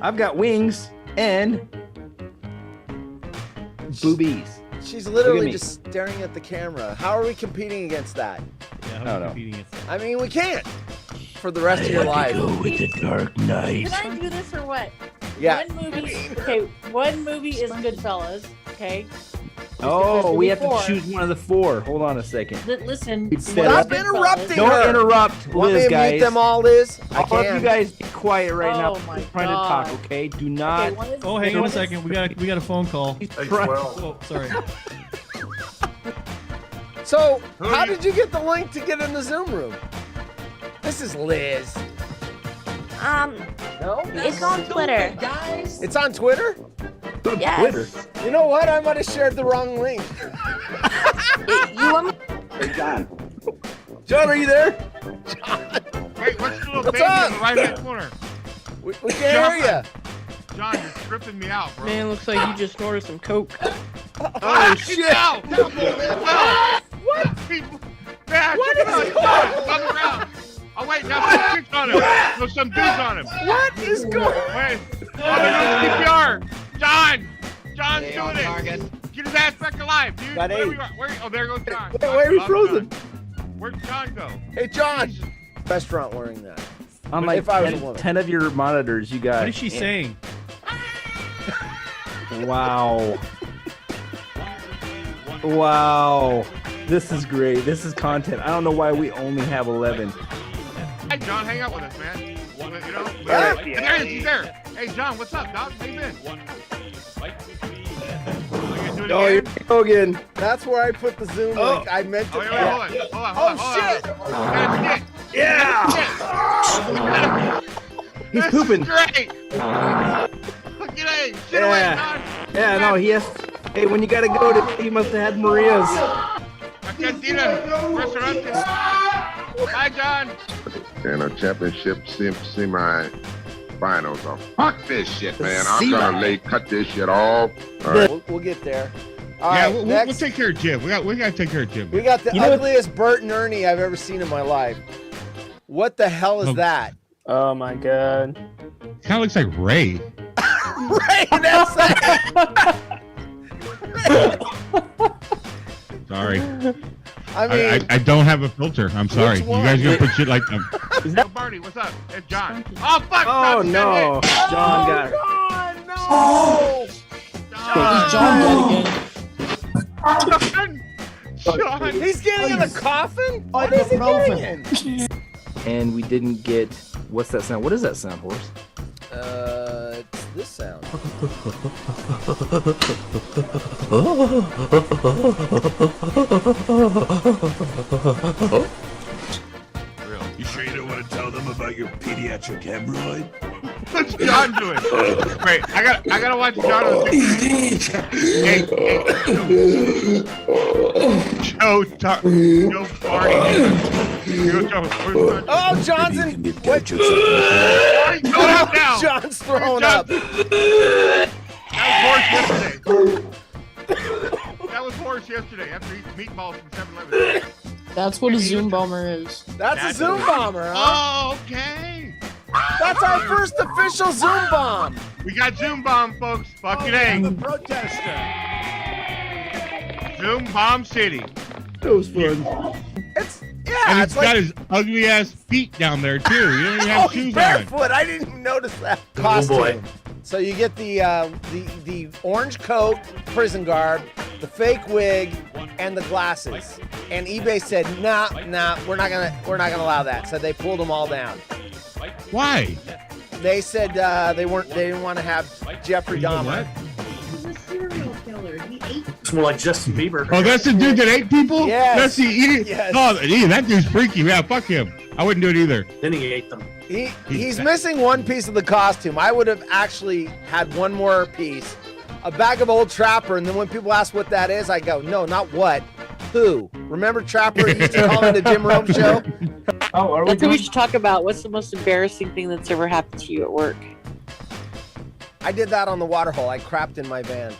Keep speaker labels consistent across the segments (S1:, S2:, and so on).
S1: I've got wings and boobies.
S2: She's
S1: Look
S2: literally
S1: at me.
S2: just staring at the camera. How are we competing against that?
S3: Yeah,
S1: I don't
S3: how are
S1: know.
S3: we competing against that?
S2: I mean, we can't. For the rest of your life.
S1: with the Dark Knight.
S4: Can I do this or what?
S2: Yeah.
S4: One movie is Goodfellas. Okay.
S1: Oh, we have to
S4: Four.
S1: choose one of the four. Hold on a second.
S4: Listen.
S1: It's
S4: one is
S2: Stop
S4: Goodfellas.
S2: interrupting
S1: Don't
S2: her.
S1: interrupt
S2: Want me
S1: Liz,
S2: to
S1: guys.
S2: mute them all, Liz? I
S1: All of
S2: can.
S1: you guys be quiet right now.
S4: Oh my
S1: He's trying
S4: God.
S1: to talk, okay? Do not.
S4: Okay, one is-
S3: Oh, hang on
S4: one
S3: a
S4: is-
S3: second. We got a phone call.
S1: He's trying-
S3: Oh, sorry.
S2: So, how did you get the link to get in the Zoom room? This is Liz. No?
S5: It's on Twitter.
S2: It's on Twitter?
S5: Yes.
S1: Twitter.
S2: You know what? I might have shared the wrong link.
S5: You want me?
S6: Hey, John.
S1: John, are you there?
S7: Wait, what's the little
S2: What's
S7: baby
S2: up?
S7: in the right-hand corner?
S2: We can't hear
S7: John, you're tripping me out, bro.
S8: Man, looks like you just snorted some coke.
S7: Oh, shit! No! What? Man, what is it? On the ground. Oh, wait, now some chicks on him. There's some dudes on him.
S2: you. What is going on?
S7: Wait. Oh, they're doing CPR. John! John's doing it. Get his ass back alive, dude.
S2: Got
S7: Where
S2: eight.
S7: we are? Oh, there goes John.
S2: Wait, why are we
S7: Lost
S2: frozen?
S7: John. Where'd John go?
S2: Hey, John. Restaurant wearing that.
S1: On like
S2: If I was a
S1: 10,
S2: woman.
S1: 10 of your monitors, you got.
S3: What is she saying?
S1: Wow. Wow. This is great. This is content. I don't know why we only have 11.
S7: Hey, John, hang out with us, man. You know?
S2: Yeah.
S7: There he is. He's there. Hey, John, what's up, dog? How you been?
S1: Oh, here we go again.
S2: That's where I put the Zoom
S1: Oh.
S2: link. I meant to.
S7: Oh, wait, hold on. Hold on.
S2: Oh,
S7: Hold on.
S2: shit.
S7: Got a
S1: Yeah. He's pooping.
S7: Great. Look at that. Shit away,
S1: Yeah.
S7: John.
S1: Yeah, no, he has. Hey, when you gotta go to, he must have had Maria's.
S7: Cantina. Restaurant. Hi, John.
S6: And a championship semi-finals. So fuck this shit, man. I'm gonna cut this shit off. All right.
S2: We'll get there. All
S7: Yeah,
S2: right,
S7: we'll
S2: next.
S7: take care of Jim. We got to take care of Jim.
S2: We got the
S1: You know what-
S2: ugliest Bert and Ernie I've ever seen in my life. What the hell is
S7: Oh.
S2: that?
S8: Oh my god.
S7: Kind of looks like Ray.
S2: Right, that's that.
S7: Sorry.
S2: I mean,
S7: I don't have a filter. I'm sorry.
S2: Which
S7: You
S2: one?
S7: guys gonna put shit like
S1: Is that-
S7: Barney, what's up? It's John. Oh fuck!
S1: Oh
S7: John,
S1: no, John got it.
S2: God, no!
S7: John.
S8: John
S7: John.
S2: He's getting in the coffin? What is he getting in?
S1: And we didn't get. What's that sound? What is that sound, horse?
S2: It's this sound.
S9: You sure you don't want to tell them about your pediatric hemorrhoid?
S7: What's John doing? Wait, I gotta watch John on the Hey, Joe Barney.
S2: Oh, John's in. What?
S7: Barney's going up now.
S2: John's throwing
S7: John.
S2: up.
S7: That was horse yesterday after eating meatballs from 7-Eleven.
S8: That's what a Zoom bomber is.
S2: That's a Zoom bomber, huh?
S7: Oh, okay.
S2: That's our first official Zoom bomb.
S7: We got Zoom Bomb, folks. Fucking A.
S9: Protester.
S7: Zoom Bomb City.
S1: That was fun.
S2: It's
S7: And
S2: yeah.
S7: it's
S2: It's like
S7: got his ugly ass feet down there too. You don't even have
S2: oh, he's
S7: shoes on.
S2: barefoot. I didn't even notice that costume.
S9: boy.
S2: So you get the orange coat, prison garb, the fake wig, and the glasses. And eBay said, nah, we're not gonna allow that. So they pulled them all down.
S7: Why?
S2: They said they didn't want to have Jeffrey Dahmer.
S9: It's more like Justin Bieber.
S7: Oh, that's the dude that ate people?
S2: Yes.
S7: That's the eating.
S2: Yes.
S7: Oh, that dude's freaky. Yeah, fuck him. I wouldn't do it either.
S9: Then he ate them.
S2: He's missing one piece of the costume. I would have actually had one more piece, a bag of Old Trapper, and then when people ask what that is, I go, no, not what, who. Remember Trapper used to call in the Jim Rome show?
S1: Oh, are we
S4: That's what we
S1: doing?
S4: should talk about. What's the most embarrassing thing that's ever happened to you at work?
S2: I did that on the water hole. I crapped in my van.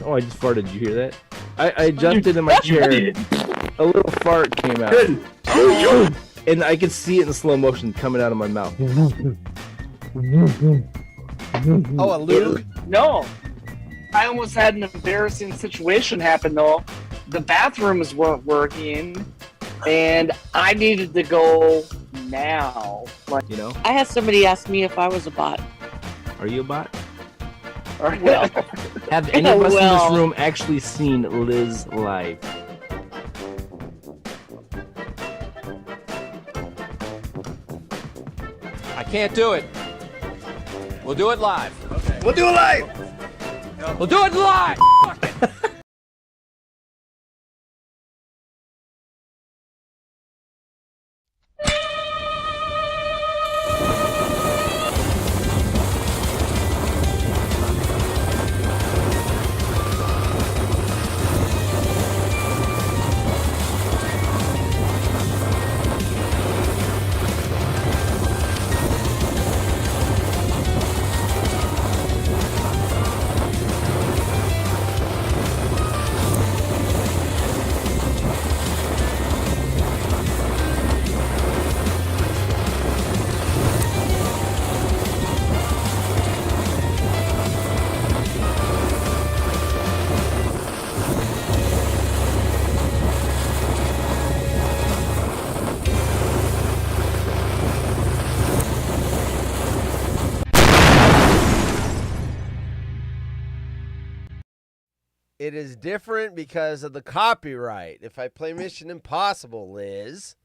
S1: Oh, I just farted. Did you hear that? I jumped into my chair. A little fart came out. And I could see it in slow motion coming out of my mouth.
S2: Oh, a Luke?
S10: No. I almost had an embarrassing situation happen, though. The bathrooms weren't working, and I needed to go now. Like,
S1: You know?
S4: I had somebody ask me if I was a bot.
S1: Are you a bot?
S10: well,
S1: Have any of us in
S4: Well.
S1: this room actually seen Liz live?
S11: I can't do it. We'll do it live.
S2: We'll do it live.
S11: We'll do it live.
S2: It is different because of the copyright. If I play Mission Impossible, Liz,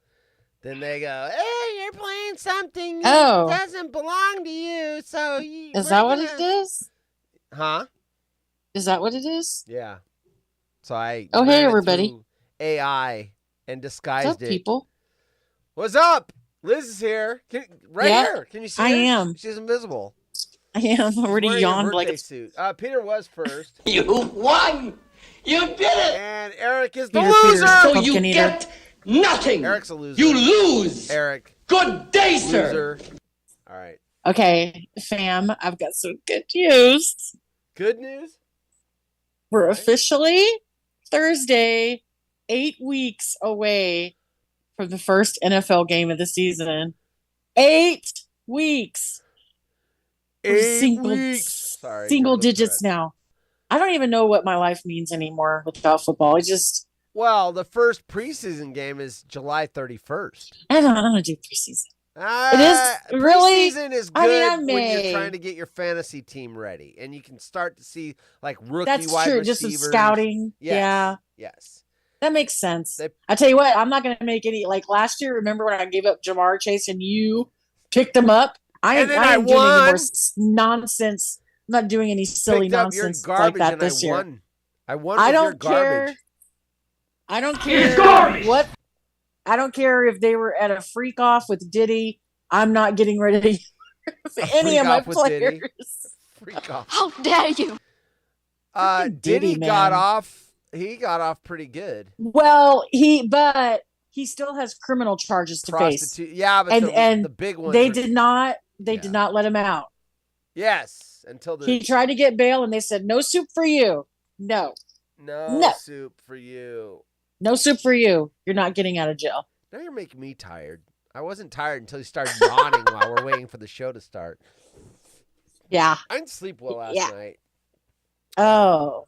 S2: then they go, "Hey, you're playing something
S8: Oh.
S2: that doesn't belong to you." So
S8: Is that what it is?
S2: Huh?
S8: Is that what it is?
S2: Yeah. So I.
S8: Oh, hey,
S2: ran it
S8: everybody.
S2: through AI and
S8: What's
S2: disguised
S8: up,
S2: it.
S8: people?
S2: What's up? Liz is here. Right
S8: Yeah,
S2: here. Can you see
S8: I
S2: her?
S8: am.
S2: She's invisible.
S8: I am already
S2: Wearing a
S8: yawned like
S2: birthday
S8: a
S2: suit. Peter was first,
S11: You won. You did it.
S2: and Eric is the
S8: Peter,
S2: loser.
S8: Peter's pumpkin eater.
S11: nothing.
S2: Eric's a loser.
S11: You lose.
S2: Eric,
S11: Good day,
S2: loser. All right.
S8: Okay, fam, I've got some good news.
S2: Good news.
S8: We're
S2: Right.
S8: officially Thursday, 8 weeks away from the first NFL game of the season. 8 weeks. We're
S2: 8 weeks. Sorry,
S8: single
S2: Joe, look
S8: digits
S2: correct.
S8: now. I don't even know what my life means anymore without football. It just,
S2: Well, the first preseason game is July 31st.
S8: I don't want to do preseason. It is really-
S2: Preseason is good
S8: I mean, I
S2: when
S8: may.
S2: you're trying to get your fantasy team ready, and you can start to see like rookie
S8: That's
S2: wide
S8: true.
S2: receivers.
S8: Just some scouting.
S2: Yes.
S8: Yeah.
S2: Yes.
S8: That makes sense.
S2: They-
S8: I tell you what, I'm not going to make any, like last year, remember when I gave up Jamar Chase and you picked him up? I
S2: And
S8: ain't,
S2: then
S8: I
S2: I
S8: ain't doing any more
S2: won.
S8: nonsense. I'm not doing any silly
S2: Picked up your
S8: nonsense like
S2: garbage
S8: that
S2: and
S8: this
S2: I
S8: year.
S2: won. I won
S8: I
S2: with your
S8: don't care.
S2: garbage.
S8: I don't care what. I don't care if they were at a freak off with Diddy. I'm not getting rid of any
S2: freak
S8: of my
S2: off with Diddy?
S8: players.
S2: Freak off.
S5: How dare you?
S8: Fucking
S2: Diddy
S8: Diddy,
S2: got
S8: man.
S2: off. He got off pretty good.
S8: Well, but he still has criminal charges to face.
S2: Prostitute. Yeah, but
S8: And
S2: the big ones.
S8: They
S2: are-
S8: did not. They
S2: Yeah.
S8: did not let him out.
S2: Yes, until the
S8: He tried to get bail, and they said no soup for you. No,
S2: no soup for you.
S8: no soup for you. You're not getting out of jail.
S2: Now you're making me tired. I wasn't tired until you started yawning while we're waiting for the show to start.
S8: Yeah.
S2: I didn't sleep well last
S8: Yeah.
S2: night.
S8: Oh,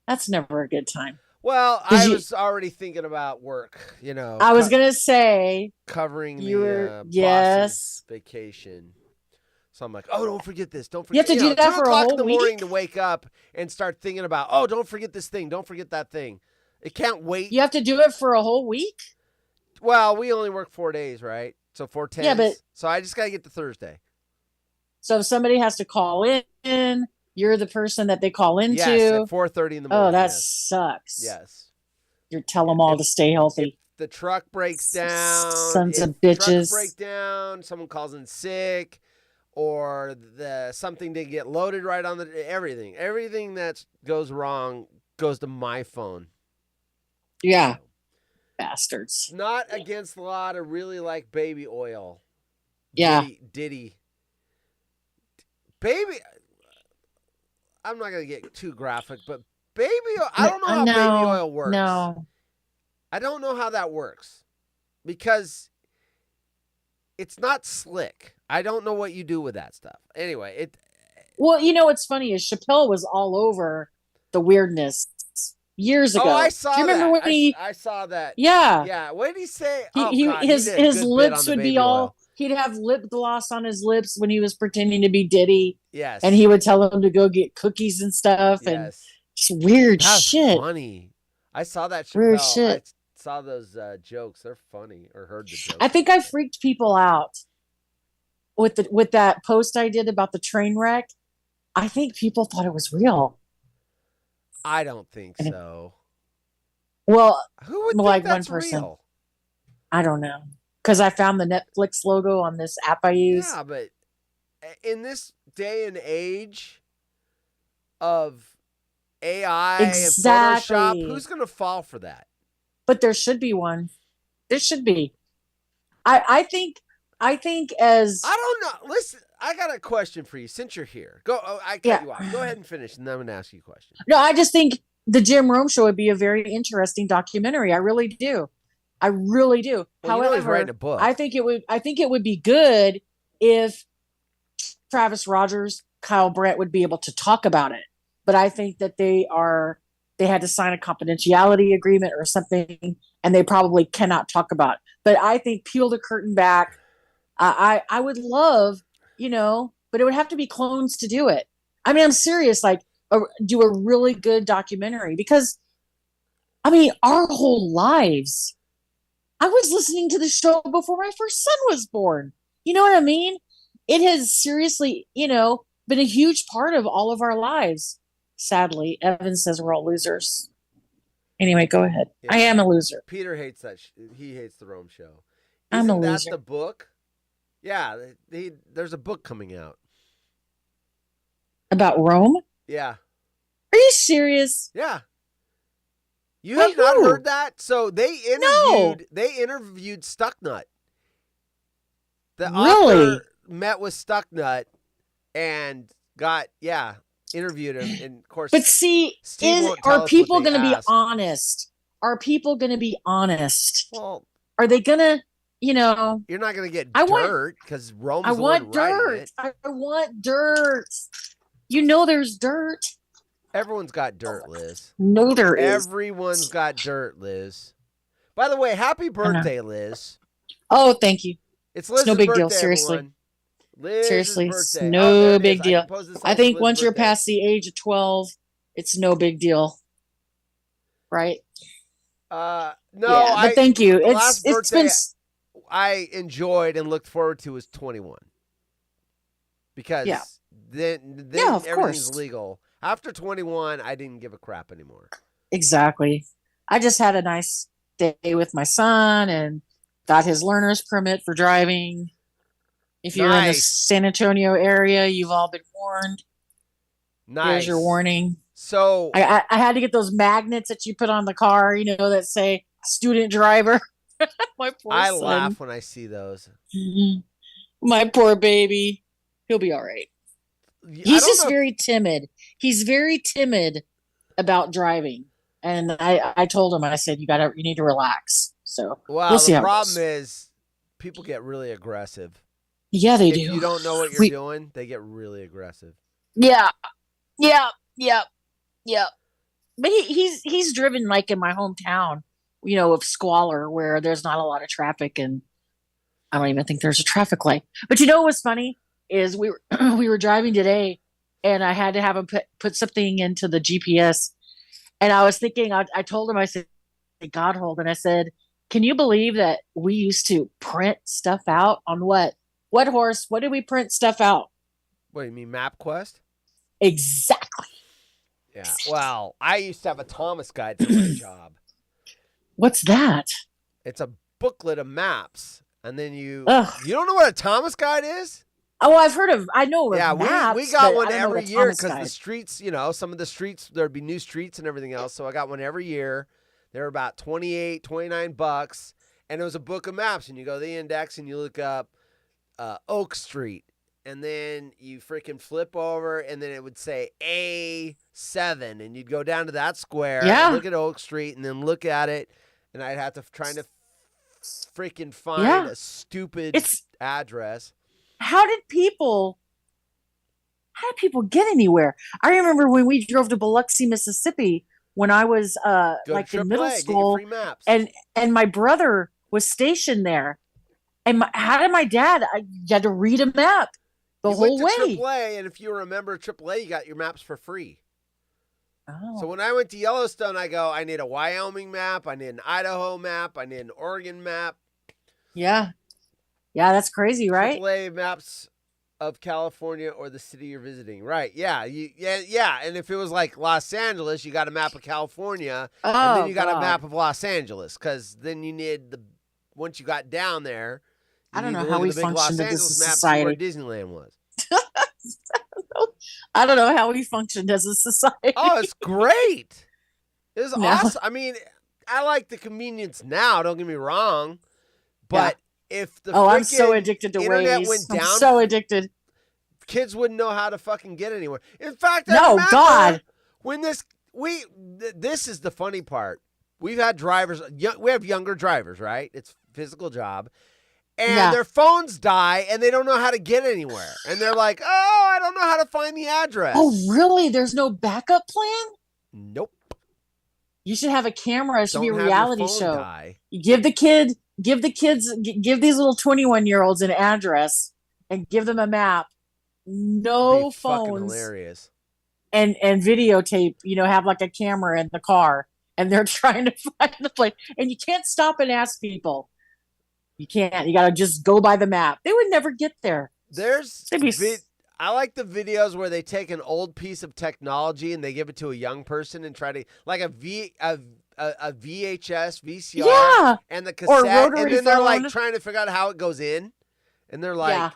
S8: that's never a good time.
S2: Well,
S8: Did
S2: I
S8: you-
S2: was already thinking about work. You know,
S8: I was gonna say
S2: covering
S8: you
S2: the
S8: were-
S2: boss's
S8: yes.
S2: vacation. So I'm like, oh, don't forget this. Don't forget.
S8: You have to do that for a
S2: 2:00
S8: whole
S2: in the morning
S8: week?
S2: to wake up and start thinking about, oh, don't forget this thing. Don't forget that thing. It can't wait.
S8: you have to do it for a whole week.
S2: Well, we only work 4 days, right? So 4/10.
S8: Yeah, but-
S2: so I just gotta get to Thursday.
S8: So if somebody has to call in, you're the person that they call into.
S2: Yes, at 4:30 in the morning.
S8: Oh, that
S2: yes.
S8: sucks.
S2: Yes.
S8: You tell them all to stay healthy.
S2: The truck breaks down.
S8: Sons
S2: if
S8: of
S2: Trucks
S8: bitches.
S2: break down. Someone calls in sick, or something didn't get loaded right on everything that goes wrong goes to my phone.
S8: Yeah. Bastards.
S2: Not against the law to really like baby oil.
S8: Yeah.
S2: Diddy. Baby. I'm not gonna get too graphic, but baby oil. I don't know how baby oil works.
S8: No.
S2: I don't know how that works because it's not slick. I don't know what you do with that stuff. Anyway,
S8: Well, you know what's funny is Chappelle was all over the weirdness years ago.
S2: Oh, I saw
S8: Do you remember
S2: that.
S8: when he?
S2: I saw that.
S8: Yeah.
S2: Yeah. What did he say?
S8: His lips would be all. He'd have lip gloss on his lips when he was pretending to be Diddy.
S2: Yes.
S8: And he would tell him to go get cookies and stuff.
S2: Yes.
S8: And just weird
S2: That's
S8: shit.
S2: funny. I saw that Chappelle.
S8: Weird shit.
S2: I saw those jokes. They're funny. Or heard the jokes.
S8: I think I freaked people out with that post I did about the train wreck. I think people thought it was real.
S2: I don't think so.
S8: Well,
S2: who would
S8: like
S2: think that's
S8: one person?
S2: real?
S8: I don't know. Because I found the Netflix logo on this app I use.
S2: Yeah, but in this day and age of AI
S8: Exactly.
S2: and Photoshop, who's going to fall for that?
S8: But there should be one. There should be. I think as
S2: I don't know. Listen, I got a question for you since you're here. Go. Oh, I cut you off. Go ahead and finish, and then I'm going to ask you a question.
S8: No, I just think the Jim Rome Show would be a very interesting documentary. I really do. I really do.
S2: Well, you know he's
S8: However,
S2: writing a book.
S8: I think it would be good if Travis Rogers, Kyle Brandt would be able to talk about it. But I think that they had to sign a confidentiality agreement or something, and they probably cannot talk about it. But I think peel the curtain back. I would love, but it would have to be clones to do it. I mean, I'm serious. Like, do a really good documentary because, I mean, our whole lives. I was listening to the show before my first son was born. You know what I mean? It has seriously, been a huge part of all of our lives. Sadly, Evan says we're all losers. Anyway, go ahead.
S2: Yeah.
S8: I am a loser.
S2: Peter hates that. He hates the Rome Show.
S8: I'm a
S2: Isn't that
S8: loser.
S2: the book? Yeah, there's a book coming out.
S8: About Rome?
S2: Yeah.
S8: Are you serious?
S2: Yeah. You
S8: By
S2: have not
S8: who?
S2: heard that? So they interviewed Stucknut. The
S8: Really?
S2: author met with Stucknut and interviewed him, and of course.
S8: But see,
S2: Steve won't tell
S8: are
S2: us what
S8: people
S2: they
S8: going to be
S2: asked.
S8: honest? Are people going to be honest?
S2: Well,
S8: are they going to,
S2: you're not going to get
S8: I want-
S2: dirt because Rome's
S8: I
S2: the
S8: want
S2: one writing
S8: dirt.
S2: it.
S8: I want dirt. There's dirt.
S2: Everyone's got dirt, Liz.
S8: No, there is.
S2: Everyone's got dirt, Liz. By the way, happy birthday, Liz.
S8: Oh, thank you.
S2: It's Liz's
S8: no big
S2: birthday,
S8: deal, seriously.
S2: everyone. Liz's
S8: Seriously, it's
S2: birthday.
S8: no
S2: Oh, there it
S8: big
S2: is.
S8: deal.
S2: can pose this
S8: I
S2: on
S8: think
S2: Liz's
S8: once you're
S2: birthday.
S8: past the age of 12, it's no big deal. Right?
S2: No,
S8: yeah, but thank you.
S2: The last
S8: It's
S2: birthday
S8: been
S2: I enjoyed and looked forward to was 21. Because then
S8: Yeah, of
S2: everything's
S8: course.
S2: legal. After 21, I didn't give a crap anymore.
S8: exactly. I just had a nice day with my son and got his learner's permit for driving. If you're in the
S2: Nice.
S8: San Antonio area, you've all been warned.
S2: Nice.
S8: There's your warning.
S2: So
S8: I had to get those magnets that you put on the car, that say student driver. My poor
S2: I
S8: son.
S2: laugh when I see those.
S8: My poor baby. He'll be all right.
S2: I
S8: He's
S2: don't
S8: just
S2: know-
S8: very timid. He's very timid about driving. And I told him, I said, you need to relax. So
S2: Well,
S8: we'll see
S2: the
S8: how it
S2: problem
S8: goes.
S2: is people get really aggressive.
S8: Yeah, they
S2: If
S8: do.
S2: you don't know what you're doing, they get really aggressive.
S8: Yeah. But he's driven like in my hometown, of squalor where there's not a lot of traffic and I don't even think there's a traffic light. But what's funny is we were driving today and I had to have him put something into the GPS. And I was thinking, I told him, I said, God hold. And I said, can you believe that we used to print stuff out on what? What horse? What did we print stuff out?
S2: What do you mean, MapQuest?
S8: Exactly.
S2: Yeah. Well, I used to have a Thomas guide for my job.
S8: What's that?
S2: It's a booklet of maps, and then you
S8: Ugh.
S2: don't know what a Thomas guide is?
S8: Oh, I know.
S2: Yeah,
S8: maps,
S2: we got
S8: but
S2: one
S8: I don't know
S2: every
S8: what
S2: year
S8: Thomas
S2: because
S8: guide.
S2: the streets, some of the streets, there'd be new streets and everything else. So I got one every year. They were about $29, and it was a book of maps. And you go to the index and you look up Oak Street, and then you freaking flip over, and then it would say A7, and you'd go down to that square,
S8: Yeah.
S2: and look at Oak Street, and then look at it, and I'd have to try to freaking find
S8: Yeah.
S2: a stupid
S8: It's
S2: address.
S8: How did people get anywhere? I remember when we drove to Biloxi, Mississippi, when I was
S2: Go
S8: like
S2: to
S8: in
S2: AAA,
S8: middle
S2: get your
S8: school,
S2: free maps.
S8: and my brother was stationed there. And how did my dad? You had to read a map the
S2: you
S8: whole
S2: went to
S8: way.
S2: AAA, and if you were a member of AAA, you got your maps for free.
S8: Oh.
S2: So when I went to Yellowstone, I go, I need a Wyoming map, I need an Idaho map, I need an Oregon map.
S8: Yeah, that's crazy, right?
S2: AAA maps of California or the city you're visiting. Right. Yeah. Yeah. And if it was like Los Angeles, you got a map of California, and then you got a map of Los Angeles, because then you need once you got down there,
S8: I don't
S2: need
S8: know
S2: to
S8: how
S2: look
S8: we
S2: at the big Los
S8: functioned in
S2: Angeles
S8: this
S2: map to see where
S8: society.
S2: Disneyland was.
S8: I don't know how we functioned as a society.
S2: Oh, it's great. It was
S8: No.
S2: awesome. I mean, I like the convenience now, don't get me wrong. But if the
S8: I'm so
S2: freaking
S8: addicted to
S2: internet
S8: Waze.
S2: went
S8: I'm
S2: down,
S8: so addicted.
S2: kids wouldn't know how to fucking get anywhere. In fact, I
S8: No,
S2: remember
S8: God.
S2: when this is the funny part. We've had drivers, we have younger drivers, right? It's a physical job. And their phones die and they don't know how to get anywhere. And they're like, oh, I don't know how to find the address.
S8: Oh, really? There's no backup plan?
S2: Nope.
S8: You should have a camera. It should be a
S2: Don't have your
S8: reality
S2: phone
S8: show.
S2: die.
S8: You give these little 21-year-olds an address and give them a map. No
S2: It'd be fucking
S8: phones
S2: hilarious.
S8: and videotape. Have like a camera in the car, and they're trying to find the place. And you can't stop and ask people. You can't. You got to just go by the map. They would never get there.
S2: I like the videos where they take an old piece of technology and they give it to a young person and try to, like a VHS, VCR, and the cassette, and then they're like trying to figure out how it goes in, and they're like,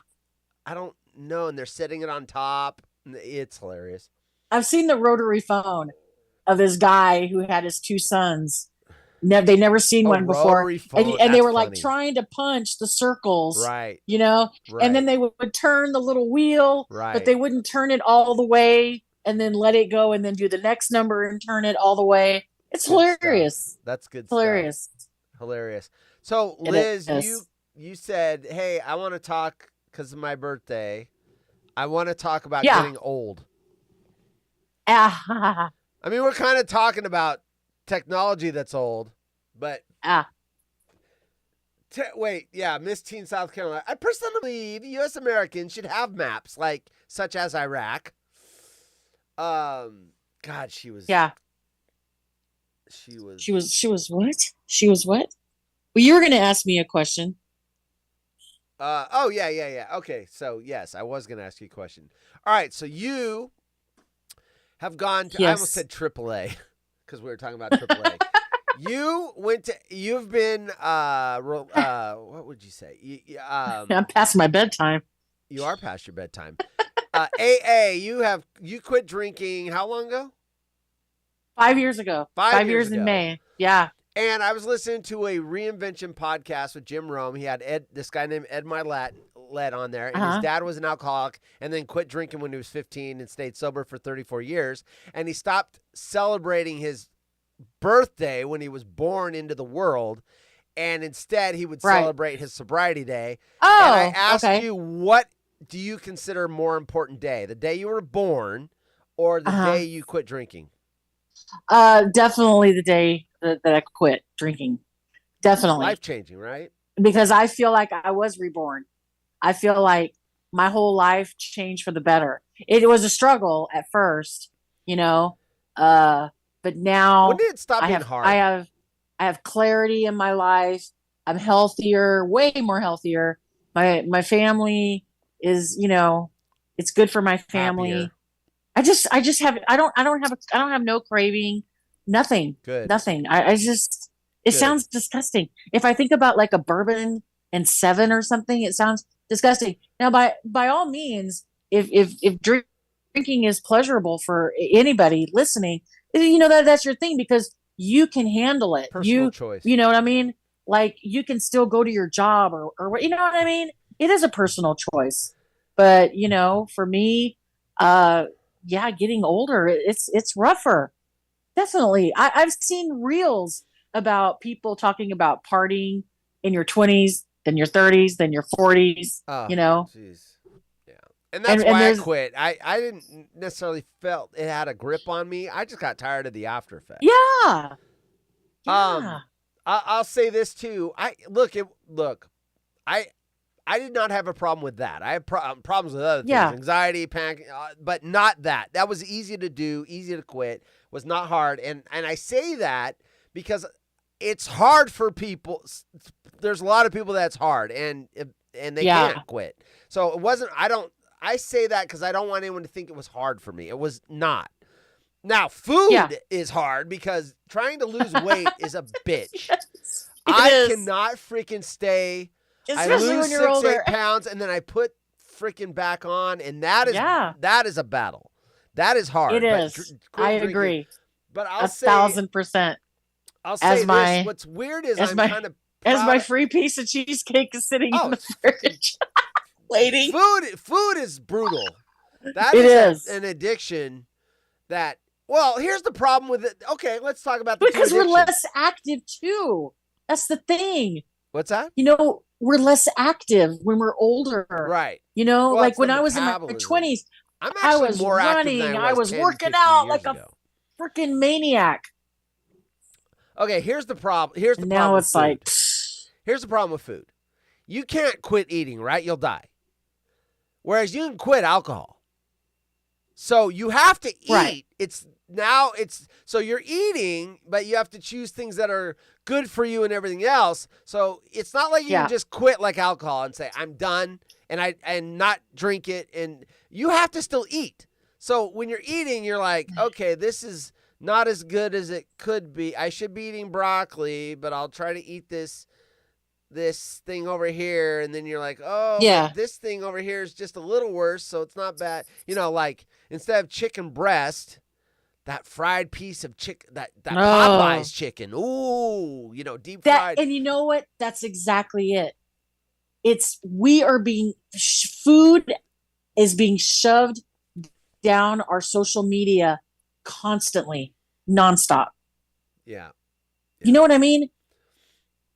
S2: I don't know, and they're setting it on top. It's hilarious.
S8: I've seen the rotary phone of this guy who had his two sons. They never seen one before, and they were like trying to punch the circles,
S2: right?
S8: And then they would turn the little wheel, but they wouldn't turn it all the way, and then let it go, and then do the next number and turn it all the way. It's hilarious.
S2: That's good.
S8: Hilarious.
S2: Hilarious. So Liz, you said, hey, I want to talk because of my birthday. I want to talk about getting old. I mean, we're kind of talking about technology that's old, but Miss Teen South Carolina. I personally believe U.S. Americans should have maps such as Iraq. God, she was what?
S8: She was what? Well, you were going to ask me a question.
S2: Yeah. Okay, so yes, I was going to ask you a question. All right, so you have gone to, I almost said AAA because we were talking about AAA. You've been, what would you say?
S8: I'm past my bedtime.
S2: You are past your bedtime. AA, you quit drinking how long ago?
S8: 5 years ago. 5 years in May. Yeah.
S2: And I was listening to a reinvention podcast with Jim Rome. He had this guy named Ed Milet on there, and his dad was an alcoholic and then quit drinking when he was 15 and stayed sober for 34 years. And he stopped celebrating his birthday when he was born into the world, and instead he would celebrate his sobriety day.
S8: Oh,
S2: and I asked you, what do you consider a more important day? The day you were born or the day you quit drinking?
S8: Definitely the day that I quit drinking. Definitely.
S2: Life-changing, right? Because
S8: I feel like I was reborn. I feel like my whole life changed for the better. It was a struggle at first, but now
S2: when did it stop being hard?
S8: I have clarity in my life. I'm healthier, way more healthier. My family is, it's good for my family.
S2: Happier.
S8: I just have, I don't have no craving, nothing.
S2: Good.
S8: Nothing. It sounds disgusting. If I think about like a bourbon and 7 or something, it sounds disgusting. Now, by all means, if drinking is pleasurable for anybody listening, that's your thing because you can handle it.
S2: Personal choice.
S8: You know what I mean? Like you can still go to your job or you know what I mean? It is a personal choice. But, for me, getting older, it's rougher. Definitely. I've seen reels about people talking about partying in your 20s then your 30s, then your 40s.
S2: Oh,
S8: you know.
S2: Jeez. Yeah, and that's
S8: And
S2: why I
S8: there's-
S2: quit. I didn't necessarily felt it had a grip on me. I just got tired of the after effects.
S8: Yeah. Yeah.
S2: I'll say this too. I did not have a problem with that. I have problems with other things,
S8: Yeah.
S2: anxiety, panic, but not that. That was easy to do, easy to quit. Was not hard, and I say that because it's hard for people. There's a lot of people that's hard, and they can't quit. So it wasn't. I say that because I don't want anyone to think it was hard for me. It was not. Now, food is hard because trying to lose weight is a bitch. I cannot freaking stay.
S8: Especially
S2: I lose
S8: when you're
S2: 6,
S8: older.
S2: 8 pounds, and then I put freaking back on, and that is a battle. That is hard.
S8: It
S2: but
S8: is. I agree.
S2: But I'll say
S8: 1,000%.
S2: I'll say this. What's weird is I'm kind of
S8: as my free piece of cheesecake is sitting in the fridge, waiting.
S2: Food is brutal. That
S8: It
S2: is
S8: is.
S2: an addiction. That here's the problem with it. Okay, let's talk about the
S8: Because
S2: two
S8: we're
S2: addictions.
S8: less active too. That's the thing.
S2: What's that?
S8: You know, we're less active when we're older.
S2: Right.
S8: You know,
S2: Well,
S8: like
S2: it's
S8: when
S2: the
S8: I was in my
S2: metabolism.
S8: 20s,
S2: I'm
S8: I
S2: actually
S8: was
S2: more active
S8: running,
S2: than
S8: I was
S2: 10,
S8: working
S2: 15
S8: out
S2: years
S8: like a
S2: ago.
S8: freaking maniac.
S2: Okay, here's the problem. Here's the
S8: And
S2: problem.
S8: now
S2: with
S8: it's
S2: food.
S8: like,
S2: Here's the problem with food. You can't quit eating, right? You'll die. Whereas you can quit alcohol. So you have to eat.
S8: Right.
S2: So you're eating, but you have to choose things that are good for you and everything else. So it's not like you can just quit like alcohol and say, I'm done and not drink it. And you have to still eat. So when you're eating, you're like, okay, this is not as good as it could be. I should be eating broccoli, but I'll try to eat this thing over here. And then you're like, oh, but this thing over here is just a little worse, so it's not bad. You know, like instead of chicken breast, that fried piece of chicken, that Popeye's chicken. Ooh, deep fried.
S8: And you know what? That's exactly it. Food is being shoved down our social media constantly, nonstop.
S2: Yeah.
S8: You know what I mean?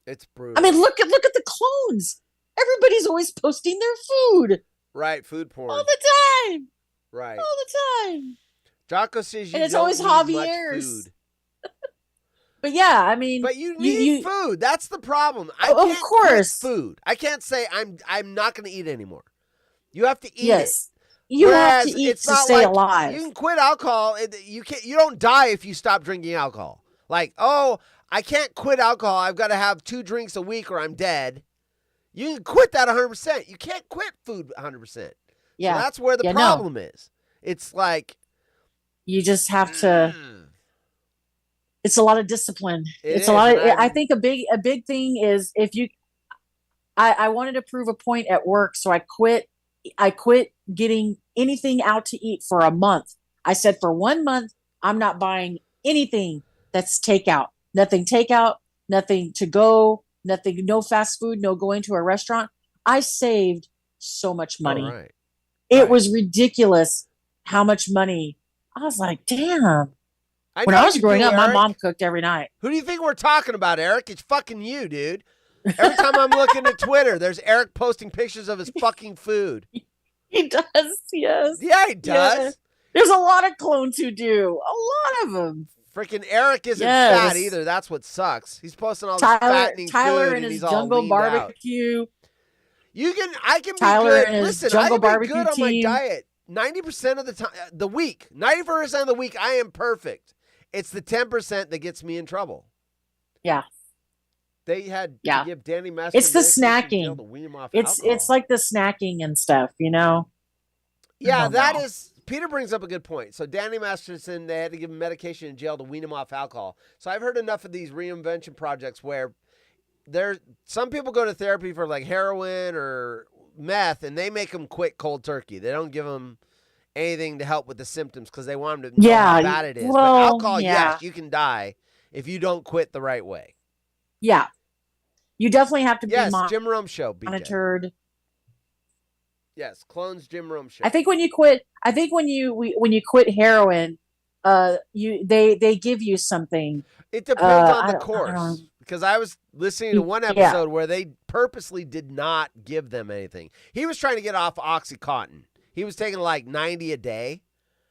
S2: It's brutal.
S8: I mean, look at the clones. Everybody's always posting their food
S2: Right, food porn.
S8: all the time.
S2: Right.
S8: All the time.
S2: Jocko says you
S8: And it's
S2: don't
S8: always
S2: need much
S8: Javier's.
S2: food.
S8: But yeah, I mean,
S2: But you need food. That's the problem. I
S8: Of
S2: can't
S8: course.
S2: quit food. I can't say I'm not going to eat anymore. You have to eat
S8: yes,
S2: it.
S8: you have
S2: Whereas
S8: to eat
S2: it's
S8: to
S2: not
S8: stay
S2: like
S8: alive.
S2: You can quit alcohol. You don't die if you stop drinking alcohol. Like, oh, I can't quit alcohol. I've got to have 2 drinks a week or I'm dead. You can quit that 100%. You can't quit food 100%.
S8: Yeah,
S2: So that's where the
S8: no.
S2: problem is. It's like
S8: You just have to. It's a lot of discipline.
S2: It
S8: It's a
S2: is,
S8: lot of.
S2: and
S8: I think a big thing is if you. I wanted to prove a point at work, so I quit. I quit getting anything out to eat for a month. I said for 1 month, I'm not buying anything that's takeout. Nothing takeout. Nothing to go. Nothing. No fast food. No going to a restaurant. I saved so much money.
S2: All right.
S8: It was ridiculous how much money. I was like, damn. When
S2: know
S8: I was
S2: you
S8: growing
S2: do,
S8: up, my
S2: Eric.
S8: mom cooked every night.
S2: Who do you think we're talking about, Eric? It's fucking you, dude. Every time I'm looking at Twitter, there's Eric posting pictures of his fucking food.
S8: He does, yes.
S2: Yeah, he does.
S8: Yes. There's a lot of clones who do. A lot of them.
S2: Freaking Eric isn't
S8: Yes.
S2: fat either. That's what sucks. He's posting all this fattening
S8: Tyler
S2: food
S8: and
S2: and
S8: his
S2: he's all
S8: jungle
S2: leaned out.
S8: barbecue.
S2: I can be
S8: Tyler
S2: good.
S8: and his
S2: Listen, I
S8: jungle
S2: can be
S8: barbecue
S2: good on my
S8: team.
S2: diet 90% of the time. The week, 90% of the week, I am perfect. It's the 10% that gets me in trouble.
S8: Yeah.
S2: They had
S8: Yeah.
S2: to give Danny Master
S8: It's the
S2: medication in jail
S8: snacking.
S2: to wean him off
S8: It's
S2: alcohol.
S8: like the snacking and stuff, you know?
S2: Yeah,
S8: Oh,
S2: that
S8: no.
S2: is. Peter brings up a good point. So Danny Masterson, they had to give him medication in jail to wean him off alcohol. So I've heard enough of these reinvention projects where some people go to therapy for like heroin or meth, and they make them quit cold turkey. They don't give them anything to help with the symptoms because they want them to know how bad it is. But
S8: well,
S2: alcohol,
S8: yeah.
S2: yes, you can die if you don't quit the right way.
S8: Yeah. You definitely have to
S2: Yes,
S8: be
S2: Jim Rome Show, BJ.
S8: monitored.
S2: Yes, Clones Jim Rome Show.
S8: I think when you quit, when you quit heroin, they give you something.
S2: It depends on
S8: I
S2: the
S8: don't- I
S2: course.
S8: don't-
S2: Because I was listening to one
S8: Yeah.
S2: episode where they purposely did not give them anything. He was trying to get off OxyContin. He was taking like 90 a day.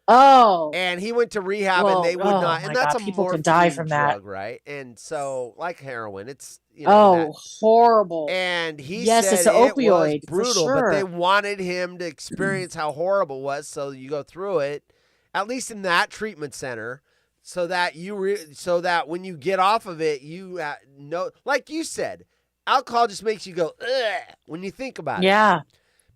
S8: Oh,
S2: And he went to rehab
S8: Well,
S2: and they would
S8: oh
S2: not.
S8: my
S2: And that's
S8: God,
S2: a
S8: people
S2: morphine
S8: could die from that.
S2: drug, right? And so, like heroin, it's, you know.
S8: oh, horrible.
S2: And he
S8: Yes,
S2: said
S8: it's an
S2: it
S8: opioid,
S2: was
S8: for
S2: brutal, but
S8: sure.
S2: they wanted him to experience how horrible it was. So you go through it, at least in that treatment center, so that so that when you get off of it, you know, like you said, alcohol just makes you go ugh when you think about it.
S8: Yeah.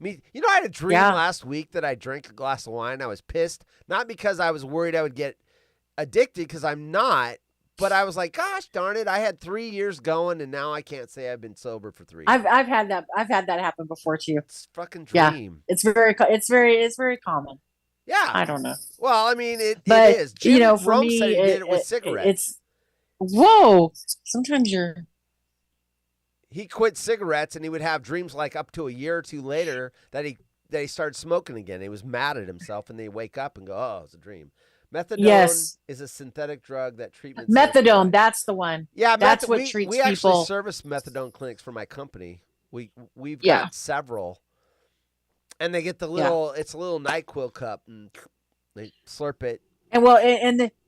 S2: You know, I had a dream
S8: Yeah.
S2: last week that I drank a glass of wine. I was pissed, not because I was worried I would get addicted, because I'm not. But I was like, gosh darn it, I had 3 years going, and now I can't say I've been sober for 3 years.
S8: I've had that happen before too.
S2: It's a fucking
S8: Yeah.
S2: dream.
S8: It's very common.
S2: Yeah.
S8: I don't know.
S2: Well, I mean, it
S8: But
S2: is. Jim
S8: you know, for
S2: Rome
S8: me,
S2: said he did it with cigarettes.
S8: It's whoa. Sometimes you're
S2: He quit cigarettes, and he would have dreams like up to a year or two later that he started smoking again. He was mad at himself, and they wake up and go, "Oh, it's a dream." Methadone
S8: Yes.
S2: is a synthetic drug that treatment.
S8: methadone. That's the one.
S2: Yeah,
S8: That's what
S2: we
S8: treats
S2: actually
S8: people.
S2: service methadone clinics for my company. We've
S8: Yeah.
S2: got several, and they get the little. It's a little NyQuil cup, and they slurp it.
S8: And well,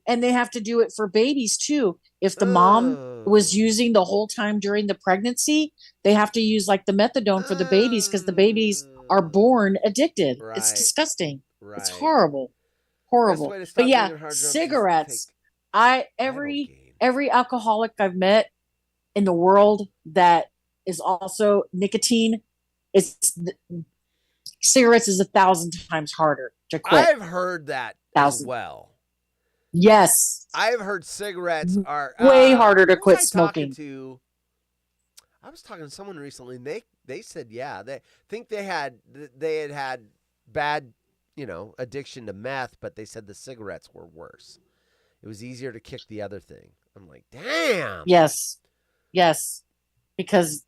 S8: and they have to do it for babies too. If the mom was using the whole time during the pregnancy, they have to use like the methadone for the babies because the babies are born addicted. It's
S2: Right.
S8: disgusting. It's
S2: Right.
S8: horrible. Horrible.
S2: way to stop
S8: But
S2: doing
S8: yeah,
S2: hard drugs is to
S8: cigarettes.
S2: take
S8: Every alcoholic I've met in the world that is also nicotine, cigarettes is 1,000 times harder to quit.
S2: I've heard that as
S8: 1,000.
S2: well.
S8: Yes.
S2: I've heard cigarettes are
S8: Way harder to
S2: who
S8: quit
S2: was I talking
S8: smoking.
S2: to? I was talking to someone recently, and they said, yeah, they think they had bad, addiction to meth, but they said the cigarettes were worse. It was easier to kick the other thing. I'm like, damn.
S8: Yes. Because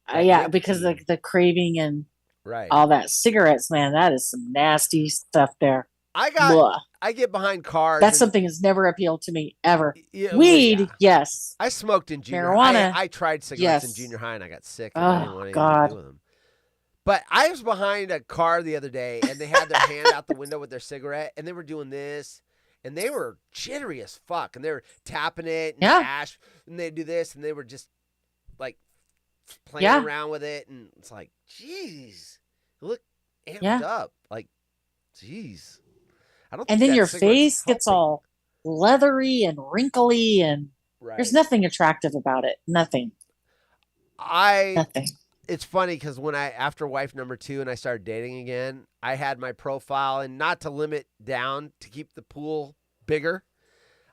S2: That
S8: because the craving and
S2: Right.
S8: all that cigarettes, man, that is some nasty stuff there. Blah.
S2: I get behind cars.
S8: That's
S2: and-
S8: something that's never appealed to me ever.
S2: Yeah, well,
S8: Weed,
S2: yeah.
S8: yes.
S2: I smoked in junior
S8: Marijuana,
S2: high. I tried cigarettes in
S8: yes.
S2: junior high, and I got sick. And I didn't
S8: Oh
S2: want anything
S8: God.
S2: to do with them. But I was behind a car the other day, and they had their hand out the window with their cigarette, and they were doing this, and they were jittery as fuck, and they were tapping it and
S8: Yeah.
S2: ash, and they'd do this, and they were just like playing
S8: Yeah.
S2: around with it, and it's like, jeez, you look amped
S8: Yeah.
S2: up, like, jeez. I don't.
S8: And
S2: think
S8: then
S2: that
S8: your
S2: cigarette's
S8: face gets
S2: helping.
S8: all leathery and wrinkly, and
S2: Right.
S8: there's nothing attractive about it. Nothing. Nothing.
S2: It's funny because after wife number 2 and I started dating again, I had my profile, and not to limit down to keep the pool bigger,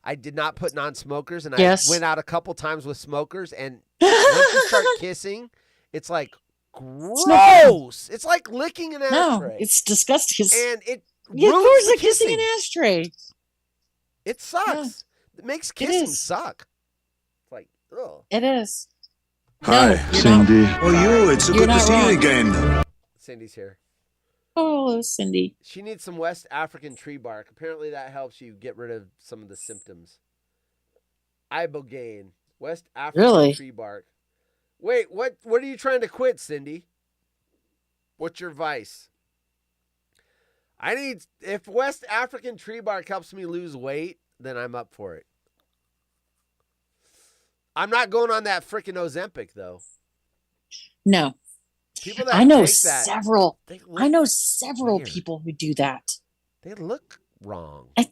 S2: I did not put non-smokers, and
S8: Yes.
S2: I went out a couple times with smokers, and once you start kissing, it's like gross. It's like licking an
S8: No,
S2: ashtray.
S8: it's disgusting.
S2: And it
S8: Yeah, of
S2: ruins
S8: course,
S2: the
S8: like kissing an ashtray.
S2: It sucks. It makes kissing
S8: is.
S2: suck. It's like, ugh.
S8: It is.
S9: Hi,
S8: you're
S9: Cindy.
S8: not-
S9: Oh, you. It's so
S8: you're
S9: good to
S8: not
S9: see you
S8: wrong.
S9: again.
S2: Cindy's here.
S8: Oh, Cindy.
S2: She needs some West African tree bark. Apparently that helps you get rid of some of the symptoms. Ibogaine, West African
S8: Really?
S2: tree bark. Wait, what are you trying to quit, Cindy? What's your vice? If West African tree bark helps me lose weight, then I'm up for it. I'm not going on that freaking Ozempic though.
S8: No.
S2: People that
S8: I know
S2: take that,
S8: several.
S2: they
S8: I know
S2: look
S8: several
S2: weird.
S8: people who do that.
S2: They look wrong. Their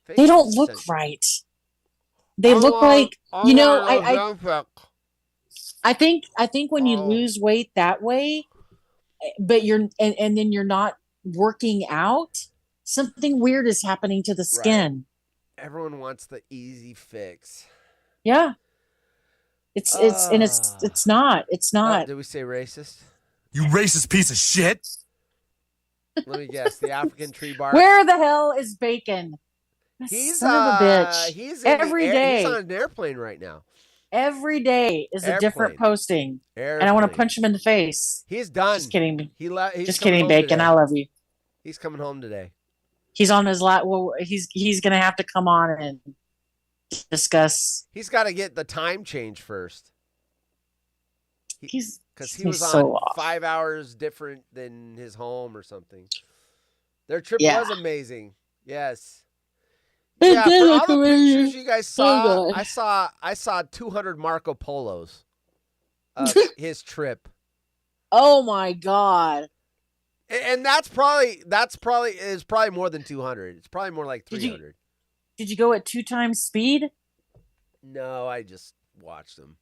S8: They don't
S2: faces
S8: look
S2: sense-
S8: right. They look like I
S2: Ozempic.
S8: I think when you
S2: Oh.
S8: lose weight that way, but you're and then you're not working out, something weird is happening to the skin.
S2: Everyone wants the easy fix.
S8: Yeah. It's not. It's
S2: Oh,
S8: not.
S2: did we say racist?
S9: You racist piece of shit.
S2: Let me guess. The African tree bark.
S8: Where the hell is Bacon?
S2: He's
S8: Son of a bitch.
S2: He's in
S8: Every
S2: the air.
S8: day.
S2: He's on an airplane right now.
S8: Every day is a different
S2: Airplane.
S8: posting. And I want to punch him in the face.
S2: He's done.
S8: Just kidding.
S2: He's
S8: Just
S2: coming
S8: kidding,
S2: home
S8: Bacon.
S2: today.
S8: I love you.
S2: He's coming home today.
S8: He's on his well, he's gonna have to come on and discuss.
S2: He's got to get the time change first.
S8: He's
S2: Because he
S8: he's
S2: was
S8: so
S2: on
S8: off.
S2: 5 hours different than his home or something. Their trip
S8: Yeah.
S2: was amazing. Yes.
S8: It
S2: Yeah,
S8: did
S2: for
S8: look
S2: all the
S8: amazing.
S2: pictures you guys
S8: Oh,
S2: saw,
S8: God.
S2: I saw 200 Marco Polos of his trip.
S8: Oh my God.
S2: And that's probably more than 200. It's probably more like
S8: Did you-
S2: 300.
S8: Did you go at 2 times speed?
S2: No, I just watched them.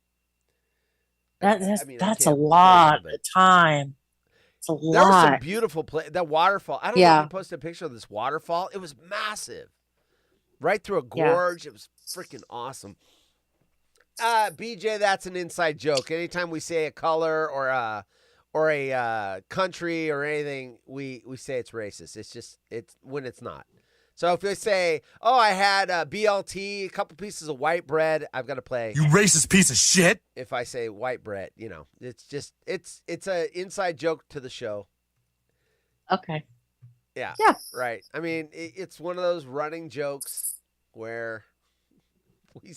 S8: That's
S2: I
S8: that's a
S2: can't
S8: lot
S2: blame
S8: of time. It's a
S2: There was some
S8: lot.
S2: beautiful that waterfall. I don't know
S8: Yeah.
S2: if you posted a picture of this waterfall. It was massive. Right through a
S8: Yeah.
S2: gorge. It was freaking awesome. BJ, that's an inside joke. Anytime we say a color or a country or anything, we say it's racist. It's when it's not. So if we say, "Oh, I had BLT, a couple pieces of white bread," I've got to play.
S9: You racist piece of shit.
S2: If I say white bread, it's a inside joke to the show.
S8: Okay.
S2: Yeah.
S8: Yeah.
S2: Right. I mean, it's one of those running jokes where if we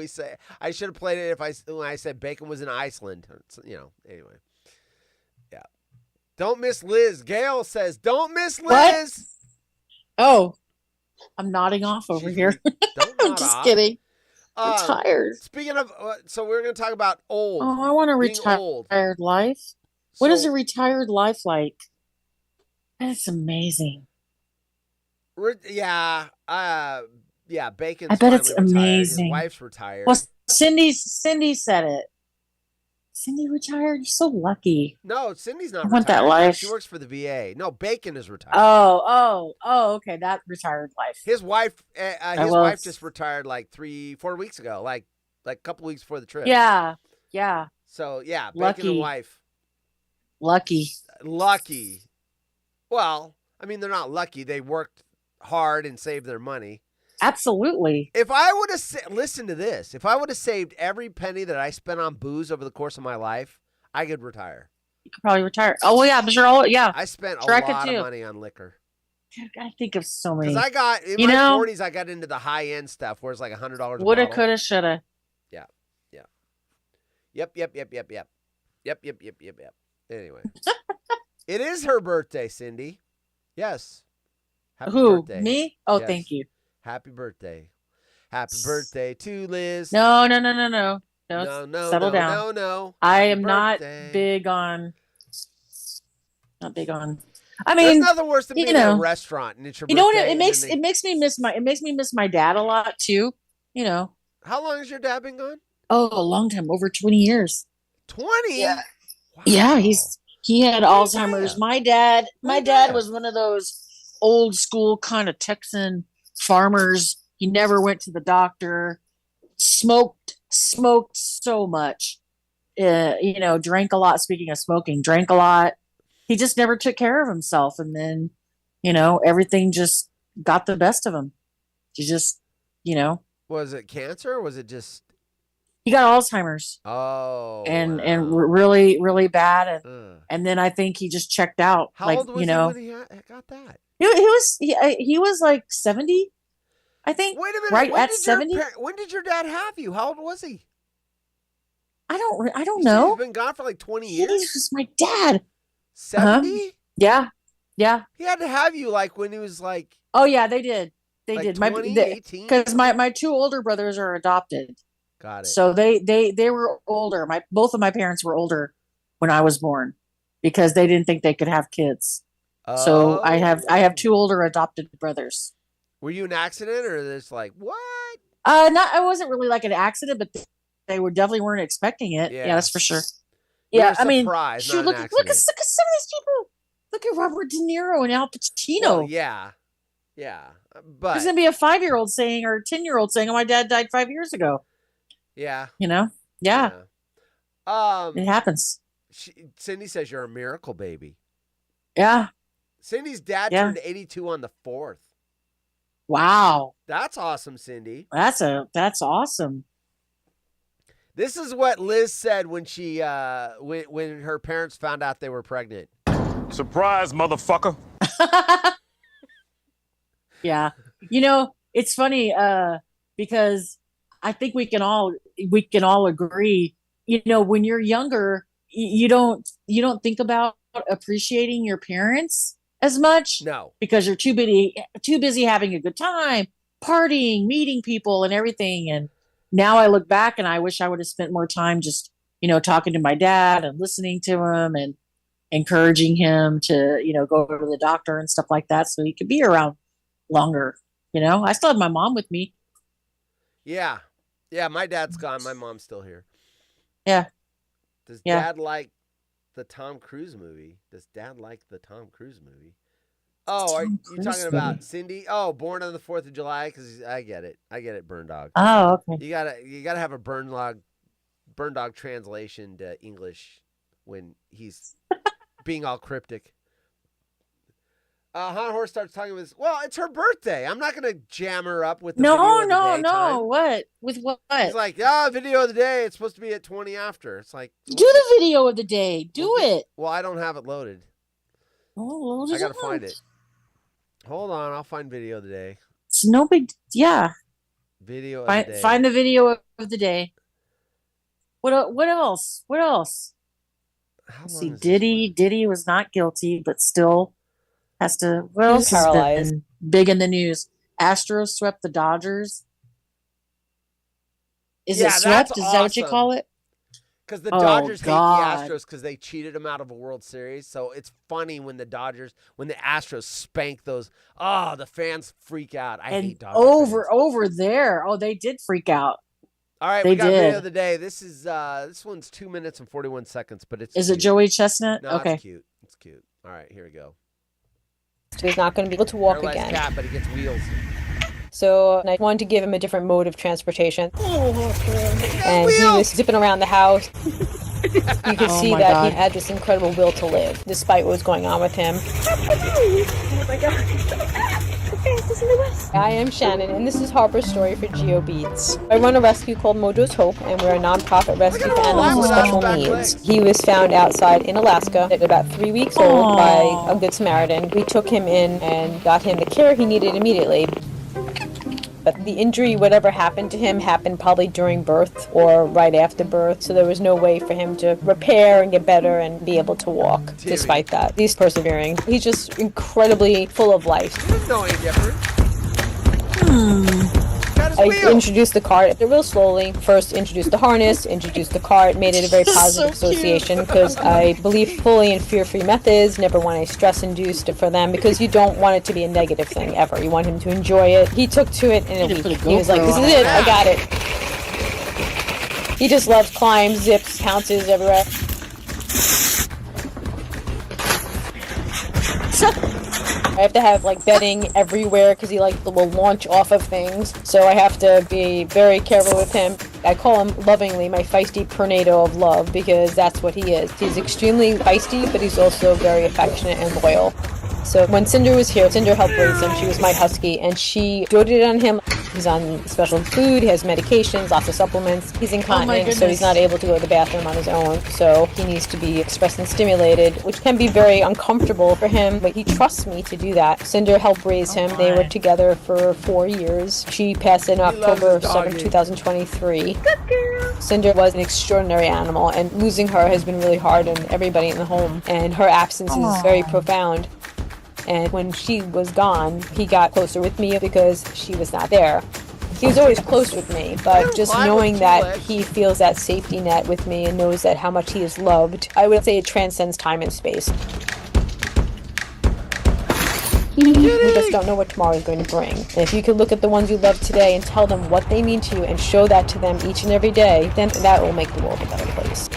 S2: say, I should have played it when I said bacon was in Iceland. Anyway. Yeah. Don't miss Liz. Gail says, "Don't miss Liz."
S8: What? Oh, I'm nodding off over here.
S2: Don't
S8: I'm
S2: nod
S8: just
S2: off.
S8: kidding. I'm tired.
S2: Speaking of, so we're going to talk about old.
S8: Oh, I want a
S2: being old.
S8: retired life. What is
S2: So-
S8: a retired life like? That's amazing.
S2: Yeah. Bacon's
S8: I bet it's
S2: finally retired.
S8: amazing.
S2: His wife's retired.
S8: Well, Cindy said it. Cindy retired. You're so lucky.
S2: No, Cindy's not
S8: I want that
S2: retired.
S8: life.
S2: She works for the VA. No, Bacon is retired.
S8: Oh, okay. That retired life.
S2: His wife,
S8: well,
S2: wife just retired like 3-4 weeks ago, like a couple weeks before the trip.
S8: Yeah.
S2: So yeah, Bacon
S8: Lucky.
S2: and wife,
S8: Lucky.
S2: Well, I mean, they're not lucky. They worked hard and saved their money.
S8: Absolutely.
S2: If I would have listen to this, if I would have saved every penny that I spent on booze over the course of my life, I could retire.
S8: You could probably retire. Oh, well, yeah, I'm sure. Yeah.
S2: I spent a
S8: Sure I could
S2: lot of
S8: too.
S2: money on liquor.
S8: I think of so many.
S2: Because I got in
S8: You
S2: my
S8: know-
S2: 40s, I got into the high end stuff where it's like $100 a
S8: Woulda,
S2: bottle.
S8: coulda, shoulda.
S2: Yep. Anyway, it is her birthday, Cindy. Yes. Happy
S8: Who?
S2: birthday.
S8: Me? Oh,
S2: Yes.
S8: thank you.
S2: Happy birthday. Happy birthday to Liz.
S8: No.
S2: no,
S8: Settle down.
S2: No.
S8: I
S2: Happy
S8: am not
S2: birthday.
S8: big on. I
S2: There's
S8: mean,
S2: nothing worse than
S8: you
S2: being at a
S8: know,
S2: restaurant and it's your
S8: you know what?
S2: birthday
S8: It
S2: and
S8: makes
S2: then
S8: it makes me miss my dad a lot too. You know.
S2: How long has your dad been gone?
S8: Oh, a long time, over 20 years.
S2: 20?
S8: Yeah.
S2: Wow.
S8: Yeah, he had Alzheimer's.
S2: dad?
S8: My dad
S2: dad?
S8: was one of those old school kind of Texan farmers. He never went to the doctor. Smoked so much. Drank a lot. Speaking of smoking, drank a lot. He just never took care of himself, and then, everything just got the best of him. He just,
S2: Was it cancer or was it just
S8: he got Alzheimer's.
S2: Oh.
S8: and
S2: wow.
S8: really really bad, and
S2: Ugh.
S8: and then I think he just checked out.
S2: How old was he when he got that?
S8: He was like 70, I think.
S2: Wait a minute.
S8: Right
S2: when
S8: at
S2: did
S8: 70.
S2: When did your dad have you? How old was he?
S8: I don't
S2: You said
S8: know.
S2: He's been gone for like 20
S8: He
S2: years.
S8: was my dad.
S2: 70?
S8: Yeah.
S2: He had to have you like when he was like
S8: Oh yeah, they did. They
S2: Like
S8: did.
S2: 20, 18?
S8: Because my two older brothers are adopted.
S2: Got it.
S8: So they were older. Both of my parents were older when I was born because they didn't think they could have kids. So I have two older adopted brothers.
S2: Were you an accident or this like what?
S8: It wasn't really like an accident, but they definitely weren't expecting it.
S2: Yeah.
S8: Yeah, that's for sure.
S2: You
S8: Yeah,
S2: were
S8: I mean,
S2: surprised,
S8: shoot,
S2: not an
S8: look at
S2: accident.
S8: some of these people. Look at Robert De Niro and Al Pacino.
S2: Well, yeah. But
S8: There's gonna be a 5-year-old saying or a 10-year-old saying, "Oh, my dad died 5 years ago."
S2: yeah.
S8: Yeah, it happens.
S2: Cindy says you're a miracle baby.
S8: Yeah.
S2: Cindy's dad
S8: Yeah.
S2: turned 82 on the 4th.
S8: Wow.
S2: That's awesome, Cindy.
S8: That's awesome.
S2: This is what Liz said when she when her parents found out they were pregnant.
S9: Surprise, motherfucker.
S8: Yeah. It's funny. because I think we can all agree, when you're younger, you don't think about appreciating your parents as much.
S2: No.
S8: Because you're too busy having a good time, partying, meeting people and everything. And now I look back and I wish I would have spent more time just, talking to my dad and listening to him and encouraging him to, go to the doctor and stuff like that so he could be around longer. I still have my mom with me.
S2: Yeah. Yeah, my dad's gone. My mom's still here.
S8: Yeah.
S2: Does Dad like the Tom Cruise movie? Oh, are you talking about Cindy? Oh, Born on the 4th of July? Because I get it, Burn Dog.
S8: Oh, okay.
S2: You gotta have a Burn Dog translation to English when he's being all cryptic. Han Horse starts talking with, well, it's her birthday. I'm not going to jam her up with the video of the day time.
S8: What? With what?
S2: He's like, video of the day. It's supposed to be at 20 after. It's like,
S8: do the video of the day. Do it.
S2: Well, I don't have it loaded.
S8: Oh,
S2: I got to find it. Hold on. I'll find video of the day.
S8: It's no big, yeah.
S2: Video of the day.
S8: Find the video of the day. What else? Let's see, Diddy was not guilty, but still has to. What else has been big in the news? Astros swept the Dodgers. Is it swept? Is that what you call it?
S2: Because the Dodgers hate the Astros because they cheated them out of a World Series. So it's funny when the Astros spank those. Oh, the fans freak out. I hate Dodgers fans.
S8: Over there. Oh, they did freak out.
S2: All right, we got video of the day. This one's 2 minutes and 41 seconds, but it's.
S8: Is it Joey Chestnut?
S2: No,
S8: okay.
S2: It's cute. All right, here we go.
S12: So he's not going to be able to walk
S2: Paralyzed
S12: again.
S2: Cat, but he gets wheels.
S12: So I wanted to give him a different mode of transportation. And he was zipping around the house. You could see that he had this incredible will to live, despite what was going on with him. Oh my God. I am Shannon, and this is Harper's story for GeoBeats. I run a rescue called Mojo's Hope, and we're a non-profit rescue for animals with special needs. He was found outside in Alaska at about 3 weeks old by a Good Samaritan. We took him in and got him the care he needed immediately. But the injury, whatever happened to him, happened probably during birth or right after birth. So there was no way for him to repair and get better and be able to walk despite that. He's persevering. He's just incredibly full of life.
S2: He doesn't know any different.
S12: I introduced the cart real slowly. First introduced the harness, introduced the cart, made it a very positive association because I believe fully in fear-free methods, never want a stress-induced for them because you don't want it to be a negative thing ever. You want him to enjoy it. He took to it in a week. He was like, this is it, I got it. He just loves climbs, zips, pounces everywhere. I have to have bedding everywhere because he will launch off of things. So I have to be very careful with him. I call him lovingly my feisty tornado of love because that's what he is. He's extremely feisty, but he's also very affectionate and loyal. So when Cinder was here, Cinder helped raise him. She was my husky, and she doted on him. He's on special food, he has medications, lots of supplements. He's incontinent, so he's not able to go to the bathroom on his own. So he needs to be expressed and stimulated, which can be very uncomfortable for him, but he trusts me to do that. Cinder helped raise him. They were together for 4 years. She passed in October 7, 2023. Good girl. Cinder was an extraordinary animal, and losing her has been really hard on everybody in the home, and her absence is very profound. And when she was gone, he got closer with me because she was not there. He was always close with me, but just knowing that he feels that safety net with me and knows that how much he is loved, I would say it transcends time and space. We just don't know what tomorrow is going to bring. And if you could look at the ones you love today and tell them what they mean to you and show that to them each and every day, then that will make the world a better place.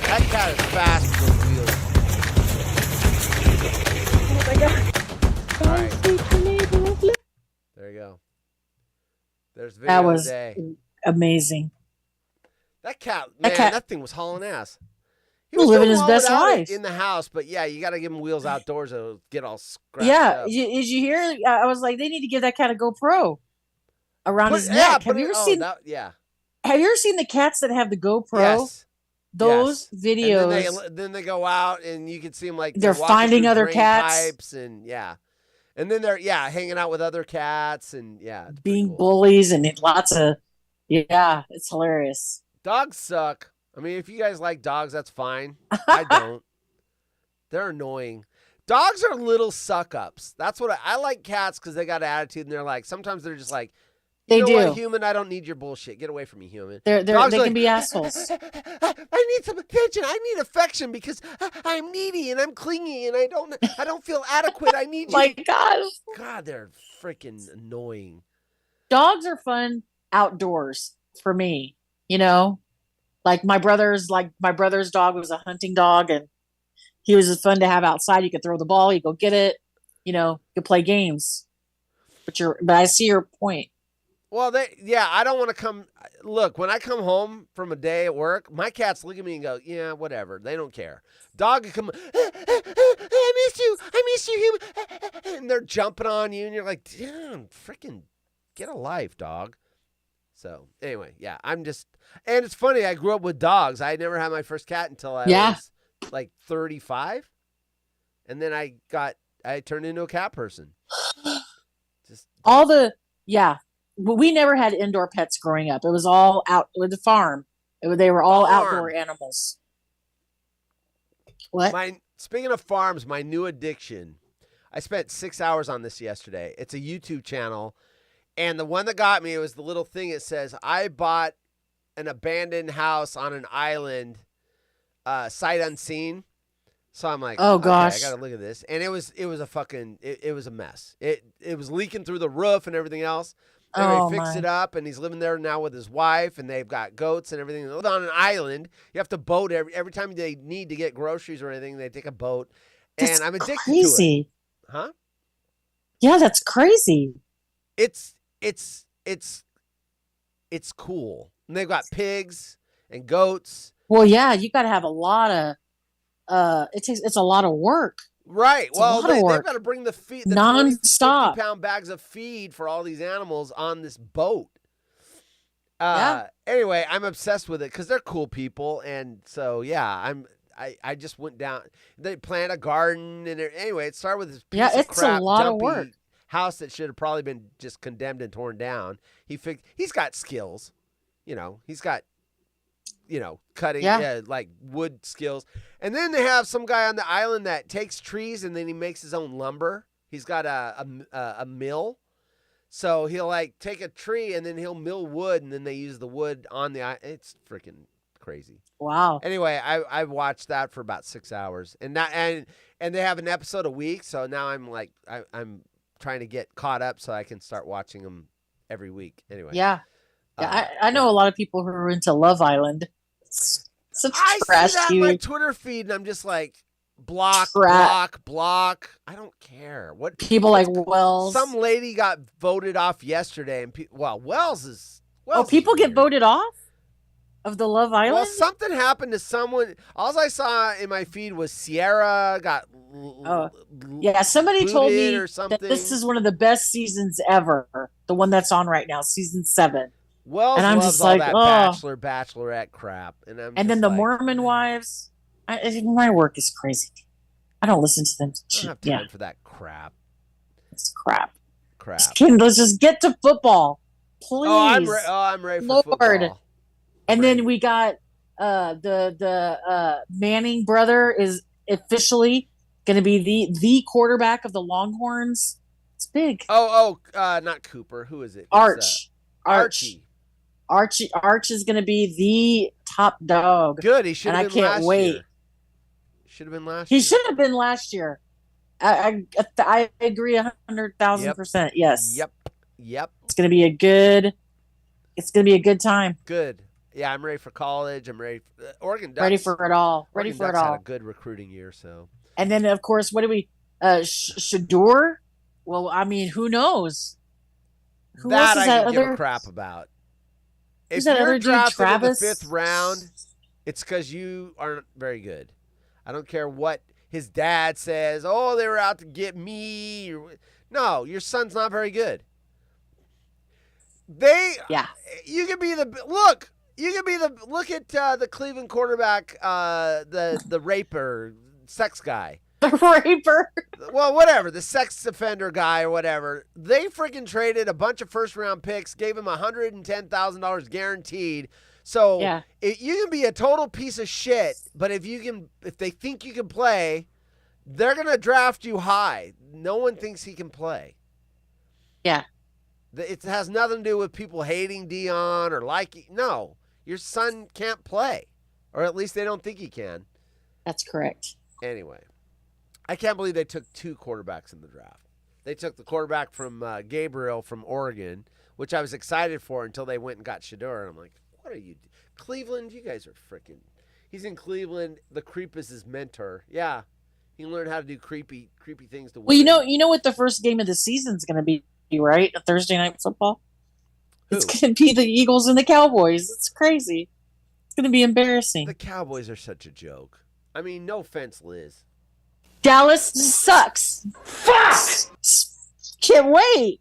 S2: That cat is fast with those wheels.
S12: Oh my God.
S2: All right. There you go. There's video
S8: That was
S2: of the day.
S8: amazing.
S2: That cat, man, that thing was hauling ass. He
S8: was living his
S2: doing
S8: best
S2: well
S8: life
S2: in the house, but yeah, you got to give him wheels outdoors. It'll get all scratched
S8: Yeah,
S2: up.
S8: did you hear? I was like, they need to give that cat a GoPro around his neck. Have you ever seen?
S2: Yeah.
S8: Have you ever seen the cats that have the GoPro?
S2: Yes.
S8: Those
S2: Yes.
S8: videos.
S2: And then they go out, and you can see them
S8: They're
S2: walking
S8: finding
S2: through
S8: other
S2: drain
S8: cats.
S2: pipes, and yeah. And then they're hanging out with other cats and it's pretty
S8: being
S2: cool.
S8: bullies and lots of it's hilarious.
S2: Dogs suck. I mean, if you guys like dogs, that's fine. I don't. They're annoying. Dogs are little suck-ups. That's what I like cats because they got attitude and they're like, sometimes they're just like,
S8: They
S2: know
S8: do.
S2: what, human, I don't need your bullshit. Get away from me, human.
S8: They
S2: Dogs are
S8: can be assholes.
S2: I need some attention. I need affection because I'm needy and I'm clingy and I don't feel adequate. I need you.
S8: My God.
S2: God, they're freaking annoying.
S8: Dogs are fun outdoors for me, you know? Like my brother's dog was a hunting dog and he was just fun to have outside. You could throw the ball, you go get it, you could play games. But I see your point.
S2: Well, I don't want to come. Look, when I come home from a day at work, my cats look at me and go, yeah, whatever. They don't care. Dog can come, I miss you, human. And they're jumping on you, and you're like, damn, freaking get a life, dog. So, anyway, and it's funny, I grew up with dogs. I never had my first cat until I was like 35. And then I turned into a cat person.
S8: We never had indoor pets growing up. It was all out with the farm. They were all outdoor animals. What?
S2: Speaking of farms, my new addiction. I spent 6 hours on this yesterday. It's a YouTube channel. And the one that got me, it was the little thing. It says, I bought an abandoned house on an island, sight unseen. So I'm like,
S8: oh gosh,
S2: okay, I got to look at this. And it was a mess. It was leaking through the roof and everything else. Anyway, fixed it up, and he's living there now with his wife, and they've got goats and everything. They live on an island. You have to boat every time they need to get groceries or anything. They take a boat, and I'm addicted to it. Huh?
S8: Yeah, that's crazy.
S2: It's cool. And they've got pigs and goats.
S8: Well, yeah, you got to have a lot of. It's a lot of work.
S2: Right. Well, they've got to bring the
S8: non-stop
S2: 50-pound bags of feed for all these animals on this boat. Anyway, I'm obsessed with it because they're cool people, and so I just went down. They plant a garden, and anyway, it started with this piece of crap,
S8: a lot
S2: dumpy
S8: of work.
S2: House that should have probably been just condemned and torn down. He's got skills, He's got. Cutting, like wood skills. And then they have some guy on the island that takes trees and then he makes his own lumber. He's got a mill. So he'll take a tree and then he'll mill wood and then they use the wood on the island. It's freaking crazy.
S8: Wow.
S2: Anyway, I watched that for about 6 hours and they have an episode a week. So now I'm I'm trying to get caught up so I can start watching them every week. Anyway.
S8: Yeah. I know a lot of people who are into Love Island. Such trash
S2: see that on my Twitter feed, and I'm just like, block. I don't care. What
S8: people like Wells?
S2: Some lady got voted off yesterday, and Wells
S8: people get voted off of the Love Island.
S2: Well, something happened to someone. All I saw in my feed was Sierra got.
S8: Somebody told me
S2: that
S8: this is one of the best seasons ever. The one that's on right now, season 7.
S2: Wells
S8: and I'm
S2: loves
S8: just
S2: all
S8: like,
S2: that bachelorette crap, and
S8: then the Mormon wives. My work is crazy. I don't listen to them.
S2: I don't have time for that crap.
S8: It's crap.
S2: Let's
S8: just get to football, please.
S2: I'm ready for football.
S8: And then we got the Manning brother is officially going to be the quarterback of the Longhorns. It's big.
S2: Not Cooper. Who is it? Archie.
S8: Arch is going to be the top dog.
S2: Good. He should have been last year.
S8: I can't wait.
S2: Should have been last year.
S8: He should have been last year. I agree 100,000%. Yes.
S2: Yep.
S8: It's going to be a good time.
S2: Good. Yeah, I'm ready for college. I'm ready. Oregon Ducks.
S8: Ready for it all.
S2: Oregon Ducks had a good recruiting year. So.
S8: And then of course, what do we? Shador. Well, I mean, who knows? Who
S2: that
S8: else is
S2: I can give a crap about. If you're drafted in the 5th round, it's because you aren't very good. I don't care what his dad says. Oh, they were out to get me. No, your son's not very good. You could be look at the Cleveland quarterback, the raper sex guy.
S8: The raper.
S2: Well, whatever, the sex offender guy or whatever, they freaking traded a bunch of first-round picks, gave him $110,000 guaranteed. So
S8: Yeah.
S2: you can be a total piece of shit, but if they think you can play, they're gonna draft you high. No one thinks he can play.
S8: Yeah.
S2: It has nothing to do with people hating Dion or liking. No, your son can't play, or at least they don't think he can.
S8: That's correct.
S2: Anyway, I can't believe they took 2 quarterbacks in the draft. They took the quarterback from Gabriel from Oregon, which I was excited for until they went and got Shador. And I'm like, what are you Cleveland, you guys are freaking. He's in Cleveland. The creep is his mentor. Yeah, he learned how to do creepy things to
S8: Well,
S2: women.
S8: you know what the first game of the season is going to be, right? A Thursday night football.
S2: Who?
S8: It's going to be the Eagles and the Cowboys. It's crazy. It's going to be embarrassing.
S2: The Cowboys are such a joke. I mean, no offense, Liz.
S8: Dallas sucks. Fuck! Can't wait.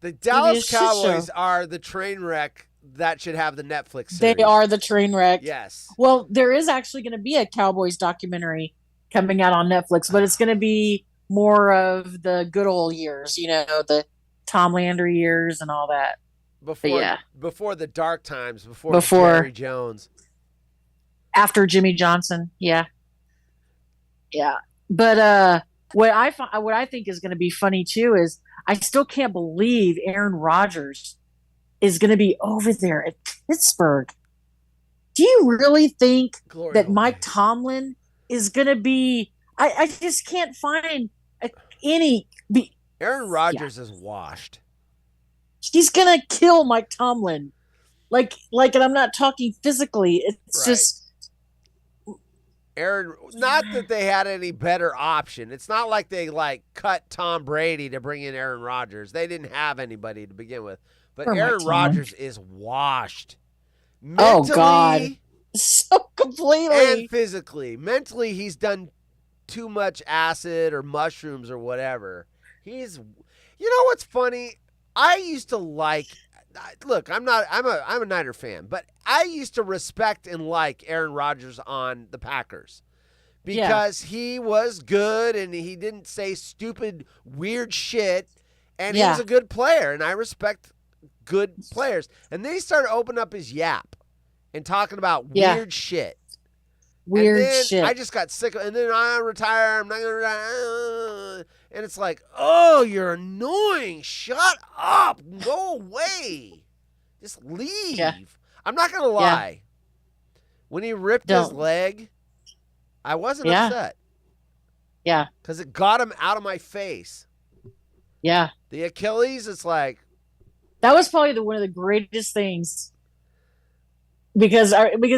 S2: The
S8: a
S2: Dallas
S8: shit
S2: Cowboys
S8: show.
S2: are the train wreck that should have the Netflix series.
S8: They are the train wreck.
S2: Yes.
S8: Well, there is actually going to be a Cowboys documentary coming out on Netflix, but it's going to be more of the good old years, the Tom Landry years and all that.
S2: Before the dark times, before Jerry Jones.
S8: After Jimmy Johnson, yeah. But what I think is going to be funny too is I still can't believe Aaron Rodgers is going to be over there at Pittsburgh. Do you really think that Mike Tomlin is going to be? I just can't find any.
S2: Aaron Rodgers is washed.
S8: He's going to kill Mike Tomlin, and I'm not talking physically. It's
S2: Right.
S8: just.
S2: Aaron, not that they had any better option. It's not like they cut Tom Brady to bring in Aaron Rodgers. They didn't have anybody to begin with. But
S8: Poor
S2: Aaron
S8: Mike
S2: Rodgers is washed.
S8: Oh,
S2: Mentally
S8: God. So completely.
S2: and physically. Mentally, he's done too much acid or mushrooms or whatever. You know what's funny? I used to look, I'm a Niner fan, but I used to respect and like Aaron Rodgers on the Packers because he was good and he didn't say stupid, weird shit, and he was a good player, and I respect good players. And then he started opening up his yap and talking about weird shit.
S8: Weird
S2: and then
S8: shit.
S2: I just got sick of it. And then I retire. I'm not going to retire. And it's like, oh, you're annoying. Shut up. Go away. Just leave.
S8: Yeah.
S2: I'm not going to lie. When he ripped his leg, I wasn't upset.
S8: Yeah.
S2: Because it got him out of my face.
S8: Yeah.
S2: The Achilles, it's like.
S8: That was probably one of the greatest things. Because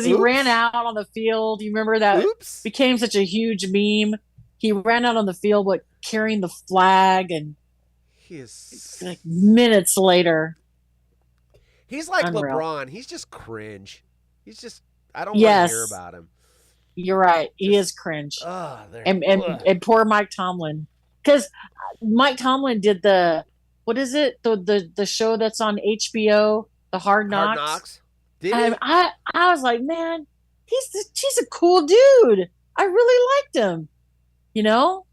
S8: he ran out on the field. You remember that?
S2: Oops.
S8: Became such a huge meme. He ran out on the field, carrying the flag, and
S2: he is
S8: minutes later.
S2: He's like
S8: Unreal.
S2: LeBron. He's just cringe. He's just. I don't want to hear about him.
S8: You're right. He is cringe. And poor Mike Tomlin, because Mike Tomlin did what is it? The show that's on HBO, the Hard Knocks.
S2: Hard Knocks. Did he?
S8: I was like, man, he's a cool dude. I really liked him.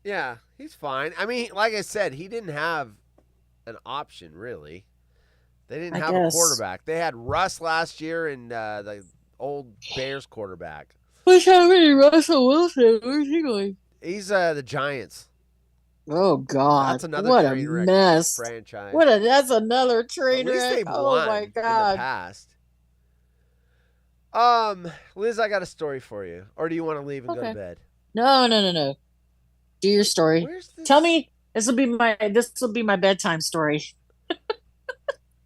S2: Yeah, he's fine. I mean, like I said, he didn't have an option really. They didn't have a quarterback. They had Russ last year and the old Bears quarterback.
S8: What's happening, Russell Wilson? Where's he going?
S2: He's the Giants.
S8: Oh God!
S2: That's another
S8: what
S2: train
S8: a
S2: wreck
S8: mess.
S2: franchise.
S8: That's another train
S2: At least
S8: wreck.
S2: they've
S8: Oh
S2: won
S8: my
S2: in
S8: God!
S2: the past. Liz, I got a story for you. Or do you want to leave and go to bed?
S8: No. Do your story. Tell me. This will be my bedtime story.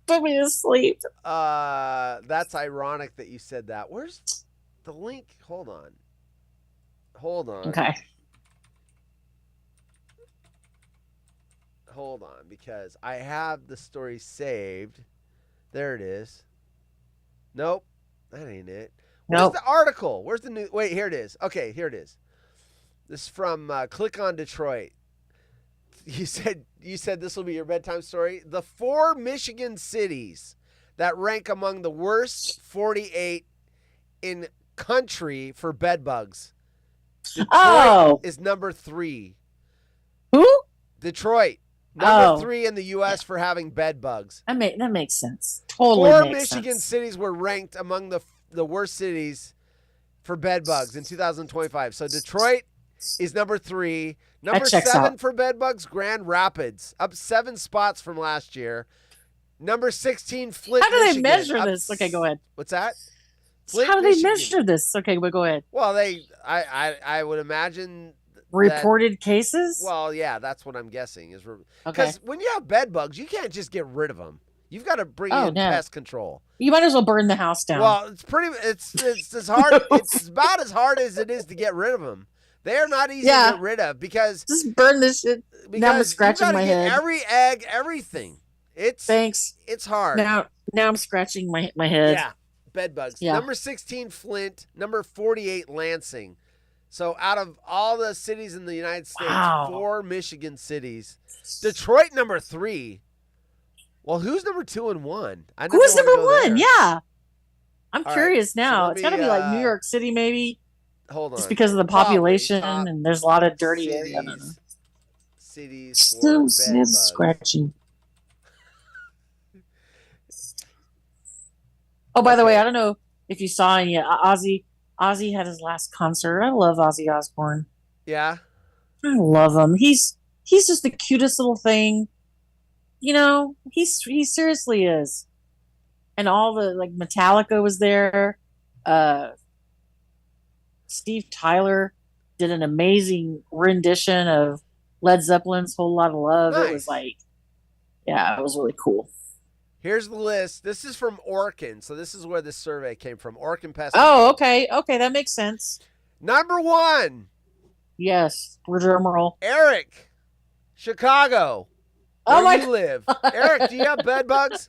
S8: Put me to sleep.
S2: That's ironic that you said that. Where's the link? Hold on.
S8: Okay.
S2: Hold on, because I have the story saved. There it is. Nope, that ain't it. Where's the article? Where's the new? Wait, here it is. Okay, here it is. This is from Click on Detroit. You said this will be your bedtime story. The 4 Michigan cities that rank among the worst 48 in country for bed bugs. Detroit
S8: Oh.
S2: is number 3.
S8: Who?
S2: Detroit, number
S8: Oh.
S2: 3 in the U.S. for having bed bugs.
S8: That makes sense. Totally
S2: 4
S8: makes
S2: Michigan
S8: sense.
S2: cities were ranked among the worst cities for bed bugs in 2025. So Detroit is number 3. Number
S8: checks
S2: 7
S8: out.
S2: for bed bugs, Grand Rapids, up 7 spots from last year. Number 16, Flint,
S8: How do they
S2: Michigan,
S8: measure
S2: up
S8: this? Okay, go ahead.
S2: What's that?
S8: How do they
S2: Michigan.
S8: measure this? Okay, but go ahead.
S2: Well, I would imagine
S8: Reported cases?
S2: Well, yeah, that's what I'm guessing is
S8: Okay.
S2: because when you have bed bugs, you can't just get rid of them. You've got to bring in
S8: no.
S2: pest control.
S8: You might as well burn the house down.
S2: Well, it's as hard. It's about as hard as it is to get rid of them. They are not easy to get rid of because
S8: just burn this shit. Now I'm scratching
S2: you gotta
S8: my
S2: get
S8: head.
S2: every egg, everything.
S8: Thanks.
S2: It's hard.
S8: Now I'm scratching my head.
S2: Yeah, bed bugs.
S8: Yeah.
S2: Number 16, Flint. Number 48, Lansing. So out of all the cities in the United States,
S8: Wow.
S2: 4 Michigan cities. Detroit, number 3. Well, who's number 2 and 1?
S8: Who's number 1? Yeah. I'm
S2: All
S8: curious
S2: right, so
S8: now.
S2: let
S8: It's got to
S2: me,
S8: be like New York City, maybe.
S2: Hold on.
S8: Just because of the
S2: Probably
S8: population
S2: top
S8: and there's a lot of dirty area.
S2: cities for bed
S8: Still
S2: bugs.
S8: scratching. Oh, by the way, I don't know if you saw any. Ozzy had his last concert. I love Ozzy Osbourne.
S2: Yeah.
S8: I love him. He's just the cutest little thing. You know, he seriously is. And all the Metallica was there. Steve Tyler did an amazing rendition of Led Zeppelin's Whole Lot of Love. It was it was really cool.
S2: Here's the list. This is from Orkin. So this is where this survey came from. Orkin Pest.
S8: Oh, okay. Okay, that makes sense.
S2: Number 1.
S8: Yes. Drum roll.
S2: Eric, Chicago.
S8: Oh,
S2: where
S8: my
S2: you live. Eric, do you have bed bugs?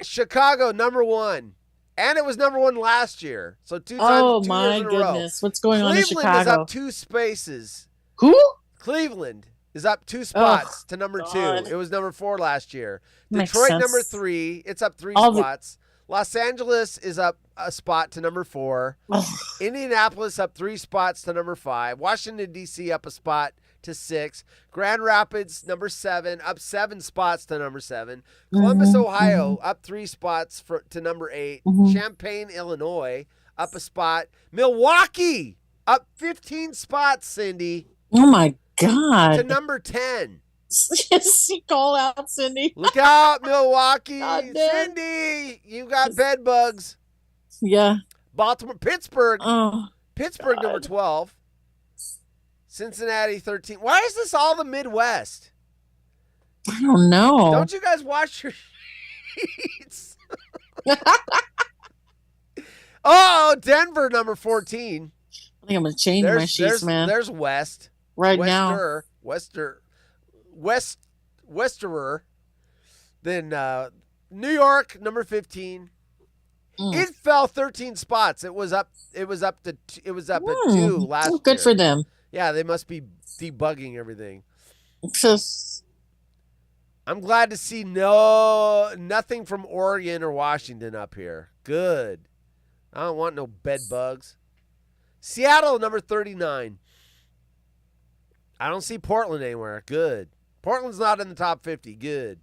S2: Chicago, number 1. And it was number 1 last year. So 2 times.
S8: Oh,
S2: 2
S8: my
S2: years in a row.
S8: goodness. What's going on in
S2: Cleveland is
S8: Chicago?
S2: up 2 spaces.
S8: Who?
S2: Cleveland is up 2 spots to number 2. It was number 4 last year.
S8: Makes
S2: Detroit,
S8: sense.
S2: number 3. It's up 3
S8: All the-
S2: spots. Los Angeles is up a spot to number 4. Indianapolis up 3 spots to number 5. Washington, D.C. up a spot to 6. Grand Rapids, number 7, up 7 spots to number 7. Columbus, Ohio, up 3 spots to number 8. Champaign, Illinois, up a spot. Milwaukee, up 15 spots, Cindy,
S8: Oh my God.
S2: to number 10.
S8: She called out Cindy.
S2: Look out, Milwaukee.
S8: God damn.
S2: Cindy, you got bed bugs.
S8: Yeah.
S2: Baltimore, Pittsburgh.
S8: Oh.
S2: Pittsburgh, number 12. Cincinnati, 13. Why is this all the Midwest?
S8: I don't know.
S2: Don't you guys wash your sheets? Oh, Denver, number 14.
S8: I think I'm gonna change my sheets, man.
S2: There's West.
S8: Right now.
S2: Westerer. Then New York, number 15. It fell 13 spots. It was up at 2 last year.
S8: Good for them.
S2: Yeah, they must be debugging everything.
S8: Just
S2: I'm glad to see nothing from Oregon or Washington up here. Good. I don't want no bed bugs. Seattle, number 39. I don't see Portland anywhere. Good. Portland's not in the top 50. Good.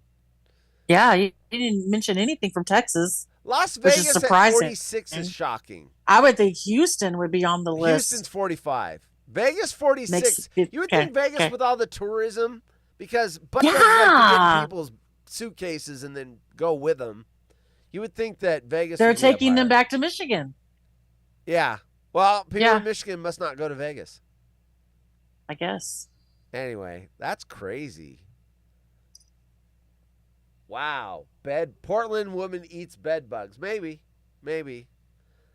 S8: yeah, you didn't mention anything from Texas.
S2: Las
S8: Which is
S2: Vegas at
S8: surprising.
S2: 46 is shocking.
S8: I would think Houston would be on the list.
S2: Houston's 45. Vegas 46.
S8: Makes it-
S2: You would
S8: okay,
S2: think Vegas
S8: okay.
S2: with all the tourism, because butt plugs like to
S8: Yeah.
S2: get people's suitcases and then go with them. You would think that Vegas.
S8: They're
S2: would be up
S8: taking them
S2: higher.
S8: back to Michigan,
S2: Yeah. Well, people
S8: Yeah.
S2: in Michigan must not go to Vegas.
S8: I guess.
S2: Anyway, that's crazy. Wow. Portland woman eats bed bugs. Maybe.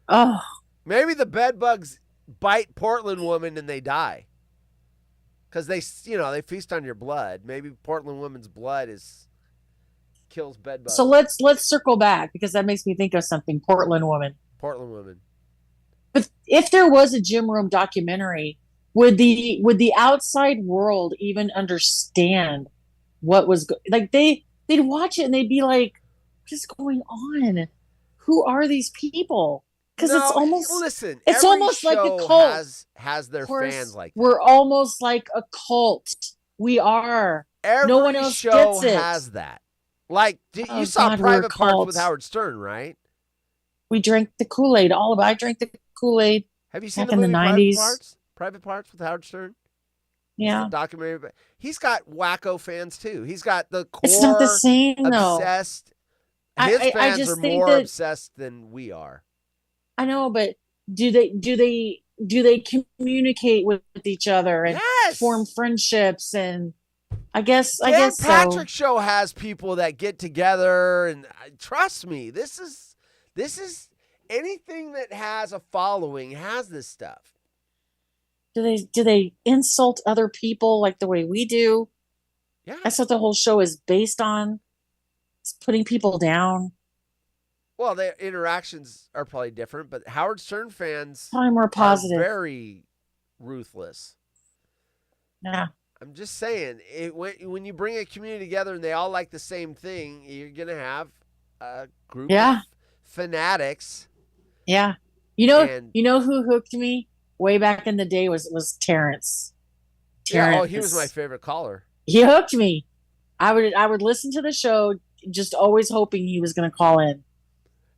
S8: Oh,
S2: Maybe the bed bugs bite Portland woman and they die. Because they feast on your blood. Maybe Portland woman's blood kills bed bugs.
S8: so let's circle back because that makes me think of something. Portland woman.
S2: Portland woman.
S8: But if there was a Jim Rome documentary, would the outside world even understand what was they'd watch it and they'd be like, what is going on? Who are these people? Because
S2: No,
S8: it's almost
S2: listen.
S8: it's
S2: every
S8: almost like a
S2: show
S8: cult.
S2: has their
S8: Of course,
S2: fans like that.
S8: we're almost like a cult. We are.
S2: Every
S8: no one else
S2: show
S8: gets it.
S2: has that. Like you
S8: Oh,
S2: saw
S8: God, we're
S2: Private Parts
S8: cults.
S2: with Howard Stern, right?
S8: We drank the Kool-Aid. I drank the Kool-Aid.
S2: Have you seen
S8: Back
S2: the
S8: in the
S2: movie
S8: 90s.
S2: Private Parts? Private Parts with Howard Stern?
S8: Yeah.
S2: The documentary. He's got wacko fans too. He's got the core
S8: It's not the same, though.
S2: obsessed.
S8: I-
S2: His
S8: I
S2: fans
S8: just
S2: are
S8: think
S2: more
S8: that-
S2: obsessed than we are.
S8: I know, but do they communicate with each other and
S2: Yes.
S8: form friendships? And I guess
S2: Dan
S8: so.
S2: Patrick Show has people that get together, and trust me, this is anything that has a following has this stuff.
S8: Do they insult other people like the way we do?
S2: Yeah.
S8: That's what the whole show is based on. It's putting people down.
S2: Well, their interactions are probably different, but Howard Stern fans
S8: Probably more
S2: are
S8: positive.
S2: very ruthless.
S8: Yeah.
S2: I'm just saying, when you bring a community together and they all like the same thing, you're gonna have a group
S8: Yeah.
S2: of fanatics.
S8: Yeah.
S2: And-
S8: You know who hooked me way back in the day was Terrence.
S2: Yeah, he was my favorite caller.
S8: He hooked me. I would listen to the show, just always hoping he was going to call in.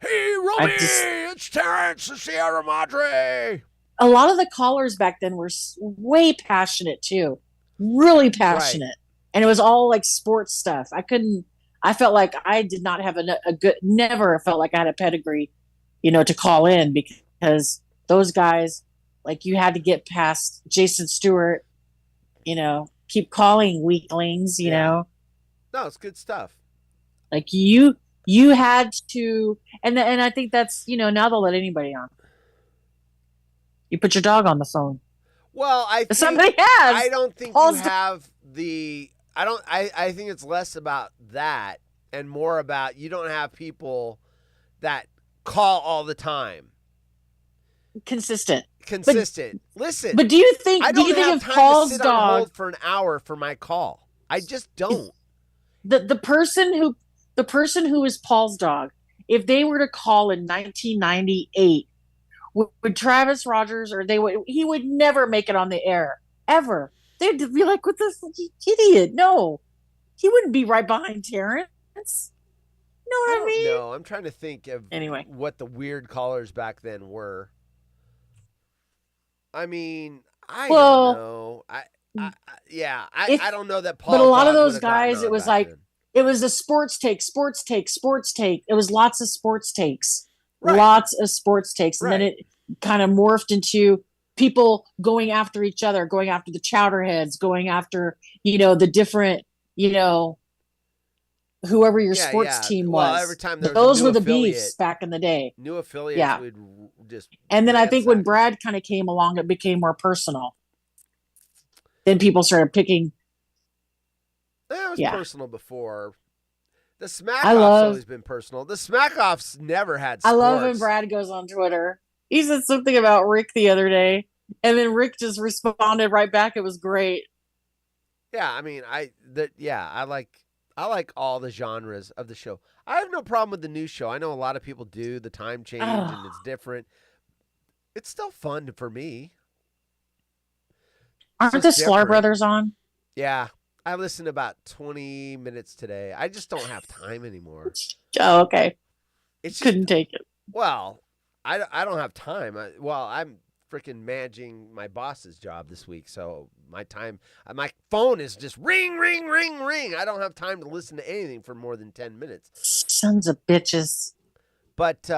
S2: Hey, Romy, it's Terrence, the Sierra Madre.
S8: A lot of the callers back then were way passionate too, really passionate, and it was all like sports stuff. I felt like I did not have never felt like I had a pedigree, to call in, because those guys, like, you had to get past Jason Stewart, keep calling, weaklings, you know.
S2: No, it's good stuff.
S8: Like you had to, and I think that's, now they'll let anybody on. You put your dog on the phone.
S2: Well, I think,
S8: somebody has.
S2: I don't think
S8: Paul's
S2: you have the. I think it's less about that and more about you don't have people that call all the time.
S8: Consistent.
S2: Listen,
S8: but do you think?
S2: I don't
S8: do you think
S2: have
S8: if
S2: time
S8: Paul's
S2: to sit on
S8: dog,
S2: hold for an hour for my call? I just don't.
S8: the person who is Paul's dog, if they were to call in 1998, would Travis Rogers, or he would never make it on the air ever. They'd be like, "What this idiot?" No, he wouldn't be right behind Terrence. You know what I mean?
S2: No, I'm trying to think of
S8: Anyway.
S2: what the weird callers back then were. I mean, I don't know. I don't know that Paul.
S8: But a lot of
S2: Dog
S8: those
S2: would've gotten
S8: guys,
S2: on
S8: it was
S2: back
S8: like,
S2: then.
S8: it was a sports take. It was lots of sports takes,
S2: Right.
S8: lots of sports takes. And then
S2: Right.
S8: it kind of morphed into people going after each other, going after the chowderheads, going after, the different, whoever your sports team
S2: Well,
S8: was.
S2: every time there was a
S8: Those
S2: new
S8: were the
S2: affiliate,
S8: beefs back in the day.
S2: New affiliates
S8: Yeah.
S2: would just.
S8: And then I think when
S2: ransack.
S8: Brad kind of came along, it became more personal. Then people started picking.
S2: It was
S8: Yeah.
S2: personal before. The Smack
S8: I
S2: Off's
S8: love-
S2: always been personal. The Smack Off's never had
S8: I
S2: sports.
S8: love when Brad goes on Twitter. He said something about Rick the other day, and then Rick just responded right back. It was great.
S2: Yeah, I mean, I like all the genres of the show. I have no problem with the new show. I know a lot of people do the time change and it's different. It's still fun for me.
S8: Aren't the
S2: just
S8: Sklar
S2: different.
S8: brothers on?
S2: Yeah, I listened about 20 minutes today. I just don't have time anymore.
S8: Oh, okay.
S2: It's just,
S8: Couldn't take it.
S2: well, I don't have time. I'm freaking managing my boss's job this week, so my my phone is just ring, ring, ring, ring. I don't have time to listen to anything for more than 10 minutes.
S8: Sons of bitches.
S2: But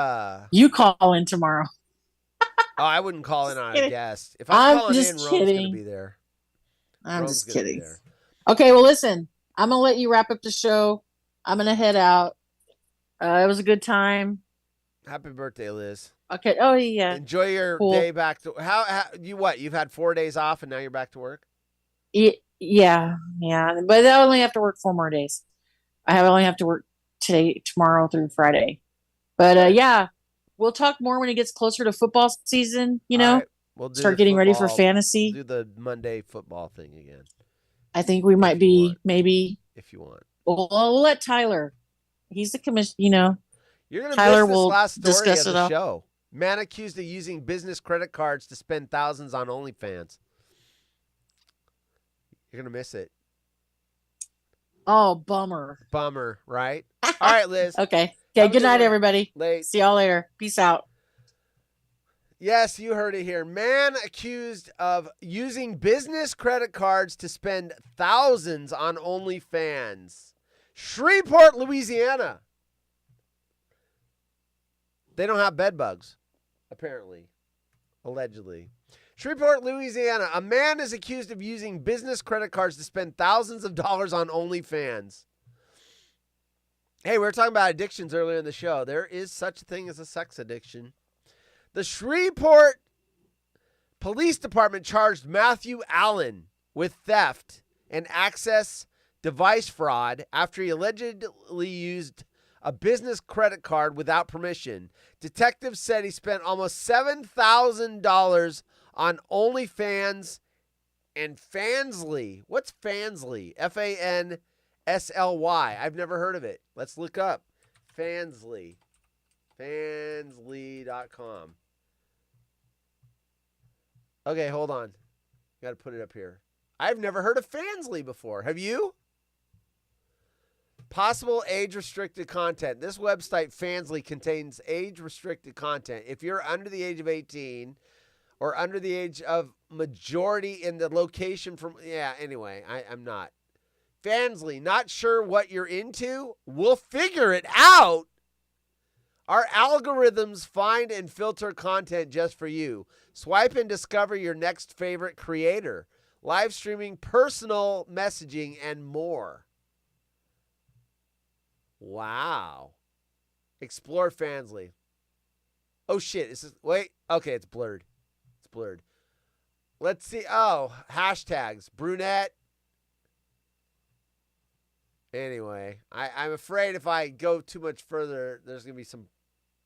S8: You call in tomorrow.
S2: I wouldn't call in on a
S8: kidding.
S2: guest. If I'm calling
S8: just
S2: in, Rome's
S8: kidding.
S2: going to be there.
S8: I'm
S2: Rome's
S8: just
S2: gonna be
S8: kidding.
S2: there.
S8: Okay, well, listen. I'm going to let you wrap up the show. I'm going to head out. It was a good time.
S2: Happy birthday, Liz.
S8: Okay. Oh, yeah.
S2: Enjoy your
S8: Cool.
S2: day back to how you've had 4 days off and now you're back to work?
S8: Yeah. But I only have to work 4 more days. I only have to work today, tomorrow through Friday. But yeah, we'll talk more when it gets closer to football season.
S2: All right, we'll do
S8: start
S2: the
S8: getting ready for
S2: football-
S8: fantasy.
S2: Do the Monday football thing again
S8: I think we might be maybe.
S2: if you want.
S8: We'll let Tyler. He's the commission.
S2: You're going to
S8: Tyler
S2: miss this
S8: will
S2: last story
S8: discuss
S2: of
S8: it
S2: the
S8: all.
S2: show. Man accused of using business credit cards to spend thousands on OnlyFans. You're going to miss it.
S8: Oh, bummer.
S2: Bummer, right? All right, Liz.
S8: Okay.
S2: Have
S8: Okay.
S2: a
S8: Good
S2: good
S8: night,
S2: one.
S8: everybody.
S2: Late.
S8: See y'all later. Peace out.
S2: Yes, you heard it here. Man accused of using business credit cards to spend thousands on OnlyFans. Shreveport, Louisiana. They don't have bed bugs, apparently. Allegedly. Shreveport, Louisiana. A man is accused of using business credit cards to spend thousands of dollars on OnlyFans. Hey, we were talking about addictions earlier in the show. There is such a thing as a sex addiction. The Shreveport Police Department charged Matthew Allen with theft and access device fraud after he allegedly used a business credit card without permission. Detectives said he spent almost $7,000 on OnlyFans and Fansly. What's Fansly? Fansly. I've never heard of it. Let's look up Fansly. Fansly.com. Okay, hold on. Got to put it up here. I've never heard of Fansly before. Have you? Possible age-restricted content. This website, Fansly, contains age-restricted content. If you're under the age of 18 or under the age of majority in the location from... Yeah, anyway, I'm not. Fansly, not sure what you're into? We'll figure it out. Our algorithms find and filter content just for you. Swipe and discover your next favorite creator. Live streaming, personal messaging, and more. Wow. Explore Fansly. Oh, shit. Wait. Okay, it's blurred. It's blurred. Let's see. Oh, hashtags. Brunette. Anyway, I'm afraid if I go too much further, there's going to be some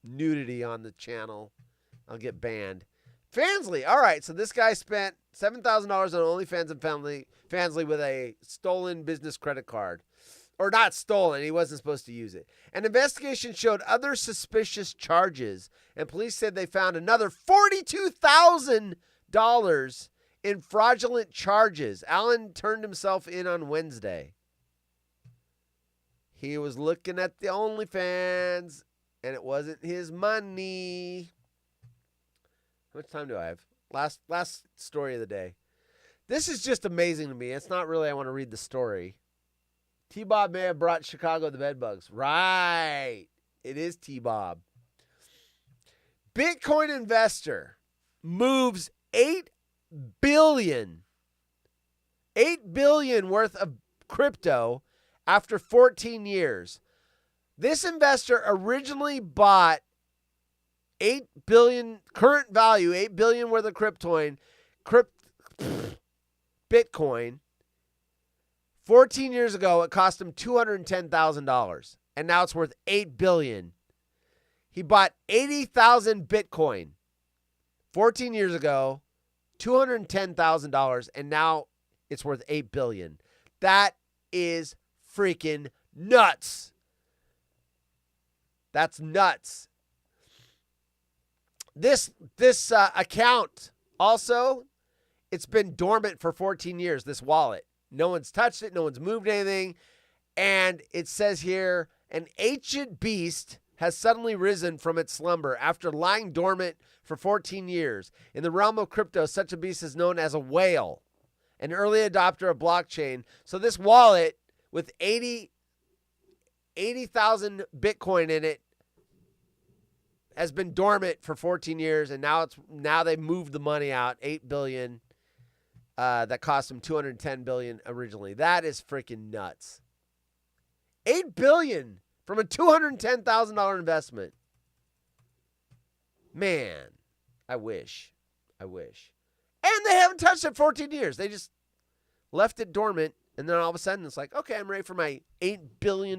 S2: nudity on the channel. I'll get banned. Fansly. All right, so this guy spent $7,000 on OnlyFans and Fansly with a stolen business credit card. Or not stolen, he wasn't supposed to use it. An investigation showed other suspicious charges, and police said they found another $42,000 in fraudulent charges. Allen turned himself in on Wednesday. He was looking at the OnlyFans, and it wasn't his money. How much time do I have? Last story of the day. This is just amazing to me. It's not really I want to read the story. T-Bob may have brought Chicago the bedbugs. Right. It is T-Bob. Bitcoin investor moves $8 billion worth of crypto after 14 years. This investor originally bought $8 billion, current value, $8 billion worth of Bitcoin. 14 years ago, it cost him $210,000, and now it's worth $8 billion. He bought 80,000 Bitcoin 14 years ago, $210,000, and now it's worth $8 billion. That is freaking nuts. That's nuts. This account also, it's been dormant for 14 years, this wallet. No one's touched it. No one's moved anything. And it says here, an ancient beast has suddenly risen from its slumber after lying dormant for 14 years. In the realm of crypto, such a beast is known as a whale, an early adopter of blockchain. So this wallet with 80,000 Bitcoin in it has been dormant for 14 years, and now they moved the money out, $8 billion. That cost him $210 billion originally. That is freaking nuts. $8 billion from a $210,000 investment. Man, I wish. And they haven't touched it 14 years. They just left it dormant, and then all of a sudden it's like, okay, I'm ready for my $8 billion.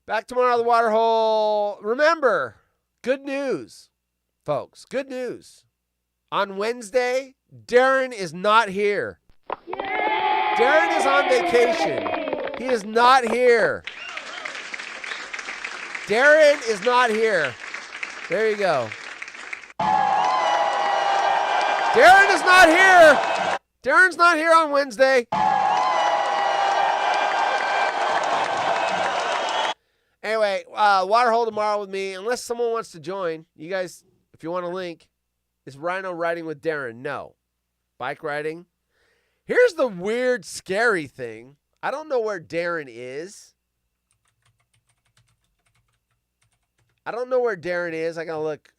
S2: Back tomorrow out of the water hole. Remember, good news, folks. Good news. On Wednesday, Darren is not here. Yay! Darren is on vacation. He is not here. Darren is not here. There you go. Darren is not here. Darren's not here on Wednesday. Anyway, Waterhole tomorrow with me. Unless someone wants to join. You guys, if you want a link, is Rhino riding with Darren? No. Bike riding? Here's the weird, scary thing. I don't know where Darren is. I don't know where Darren is. I got to look.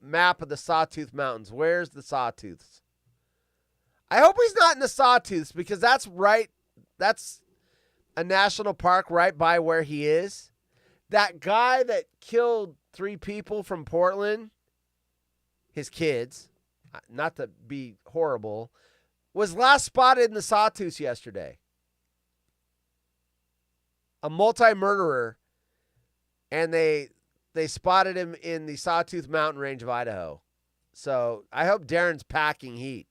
S2: Map of the Sawtooth Mountains. Where's the Sawtooths? I hope he's not in the Sawtooths because that's right. That's a national park right by where he is. That guy that killed 3 people from Portland, his kids, not to be horrible, was last spotted in the Sawtooths yesterday. A multi-murderer, and they spotted him in the Sawtooth Mountain Range of Idaho. So I hope Darren's packing heat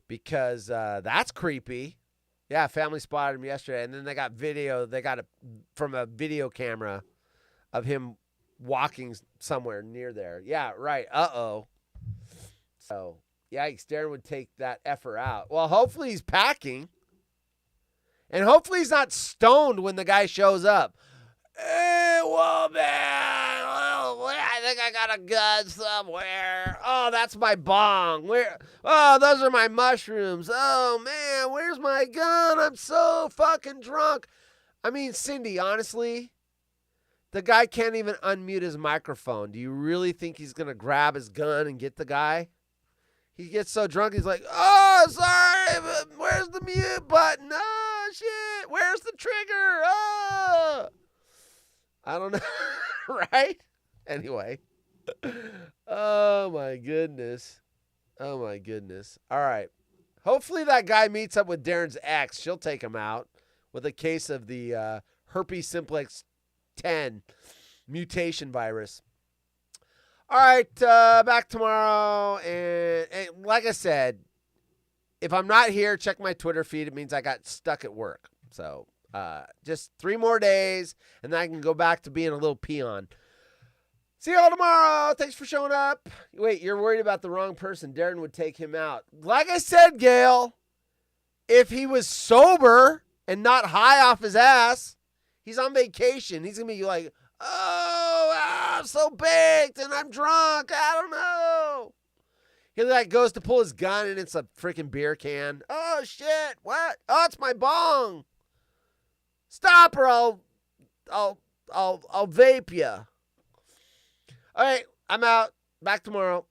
S2: because that's creepy. Yeah, family spotted him yesterday, and then they got video. They got it from a video camera of him walking somewhere near there. Yeah, right. Uh-oh. So, yikes, Darren would take that effer out. Well, hopefully he's packing, and hopefully he's not stoned when the guy shows up. Hey, woman, I think I got a gun somewhere. Oh, that's my bong. Where? Oh, those are my mushrooms. Oh, man, where's my gun? I'm so fucking drunk. I mean, Cindy, honestly, the guy can't even unmute his microphone. Do you really think he's going to grab his gun and get the guy? He gets so drunk, he's like, oh, sorry, but where's the mute button? Oh, shit, where's the trigger? Oh. I don't know, right? Anyway. Oh, my goodness. Oh, my goodness. All right. Hopefully that guy meets up with Darren's ex. She'll take him out with a case of the herpes simplex 10 mutation virus. All right, back tomorrow. And like I said, if I'm not here, check my Twitter feed. It means I got stuck at work. So just 3 more days, and then I can go back to being a little peon. See y'all tomorrow. Thanks for showing up. Wait, you're worried about the wrong person. Darren would take him out. Like I said, Gail, if he was sober and not high off his ass, he's on vacation. He's going to be like, I'm so baked and I'm drunk. I don't know. He like goes to pull his gun and it's a freaking beer can. Oh, shit. What? Oh, it's my bong. Stop or I'll vape you. All right, I'm out. Back tomorrow.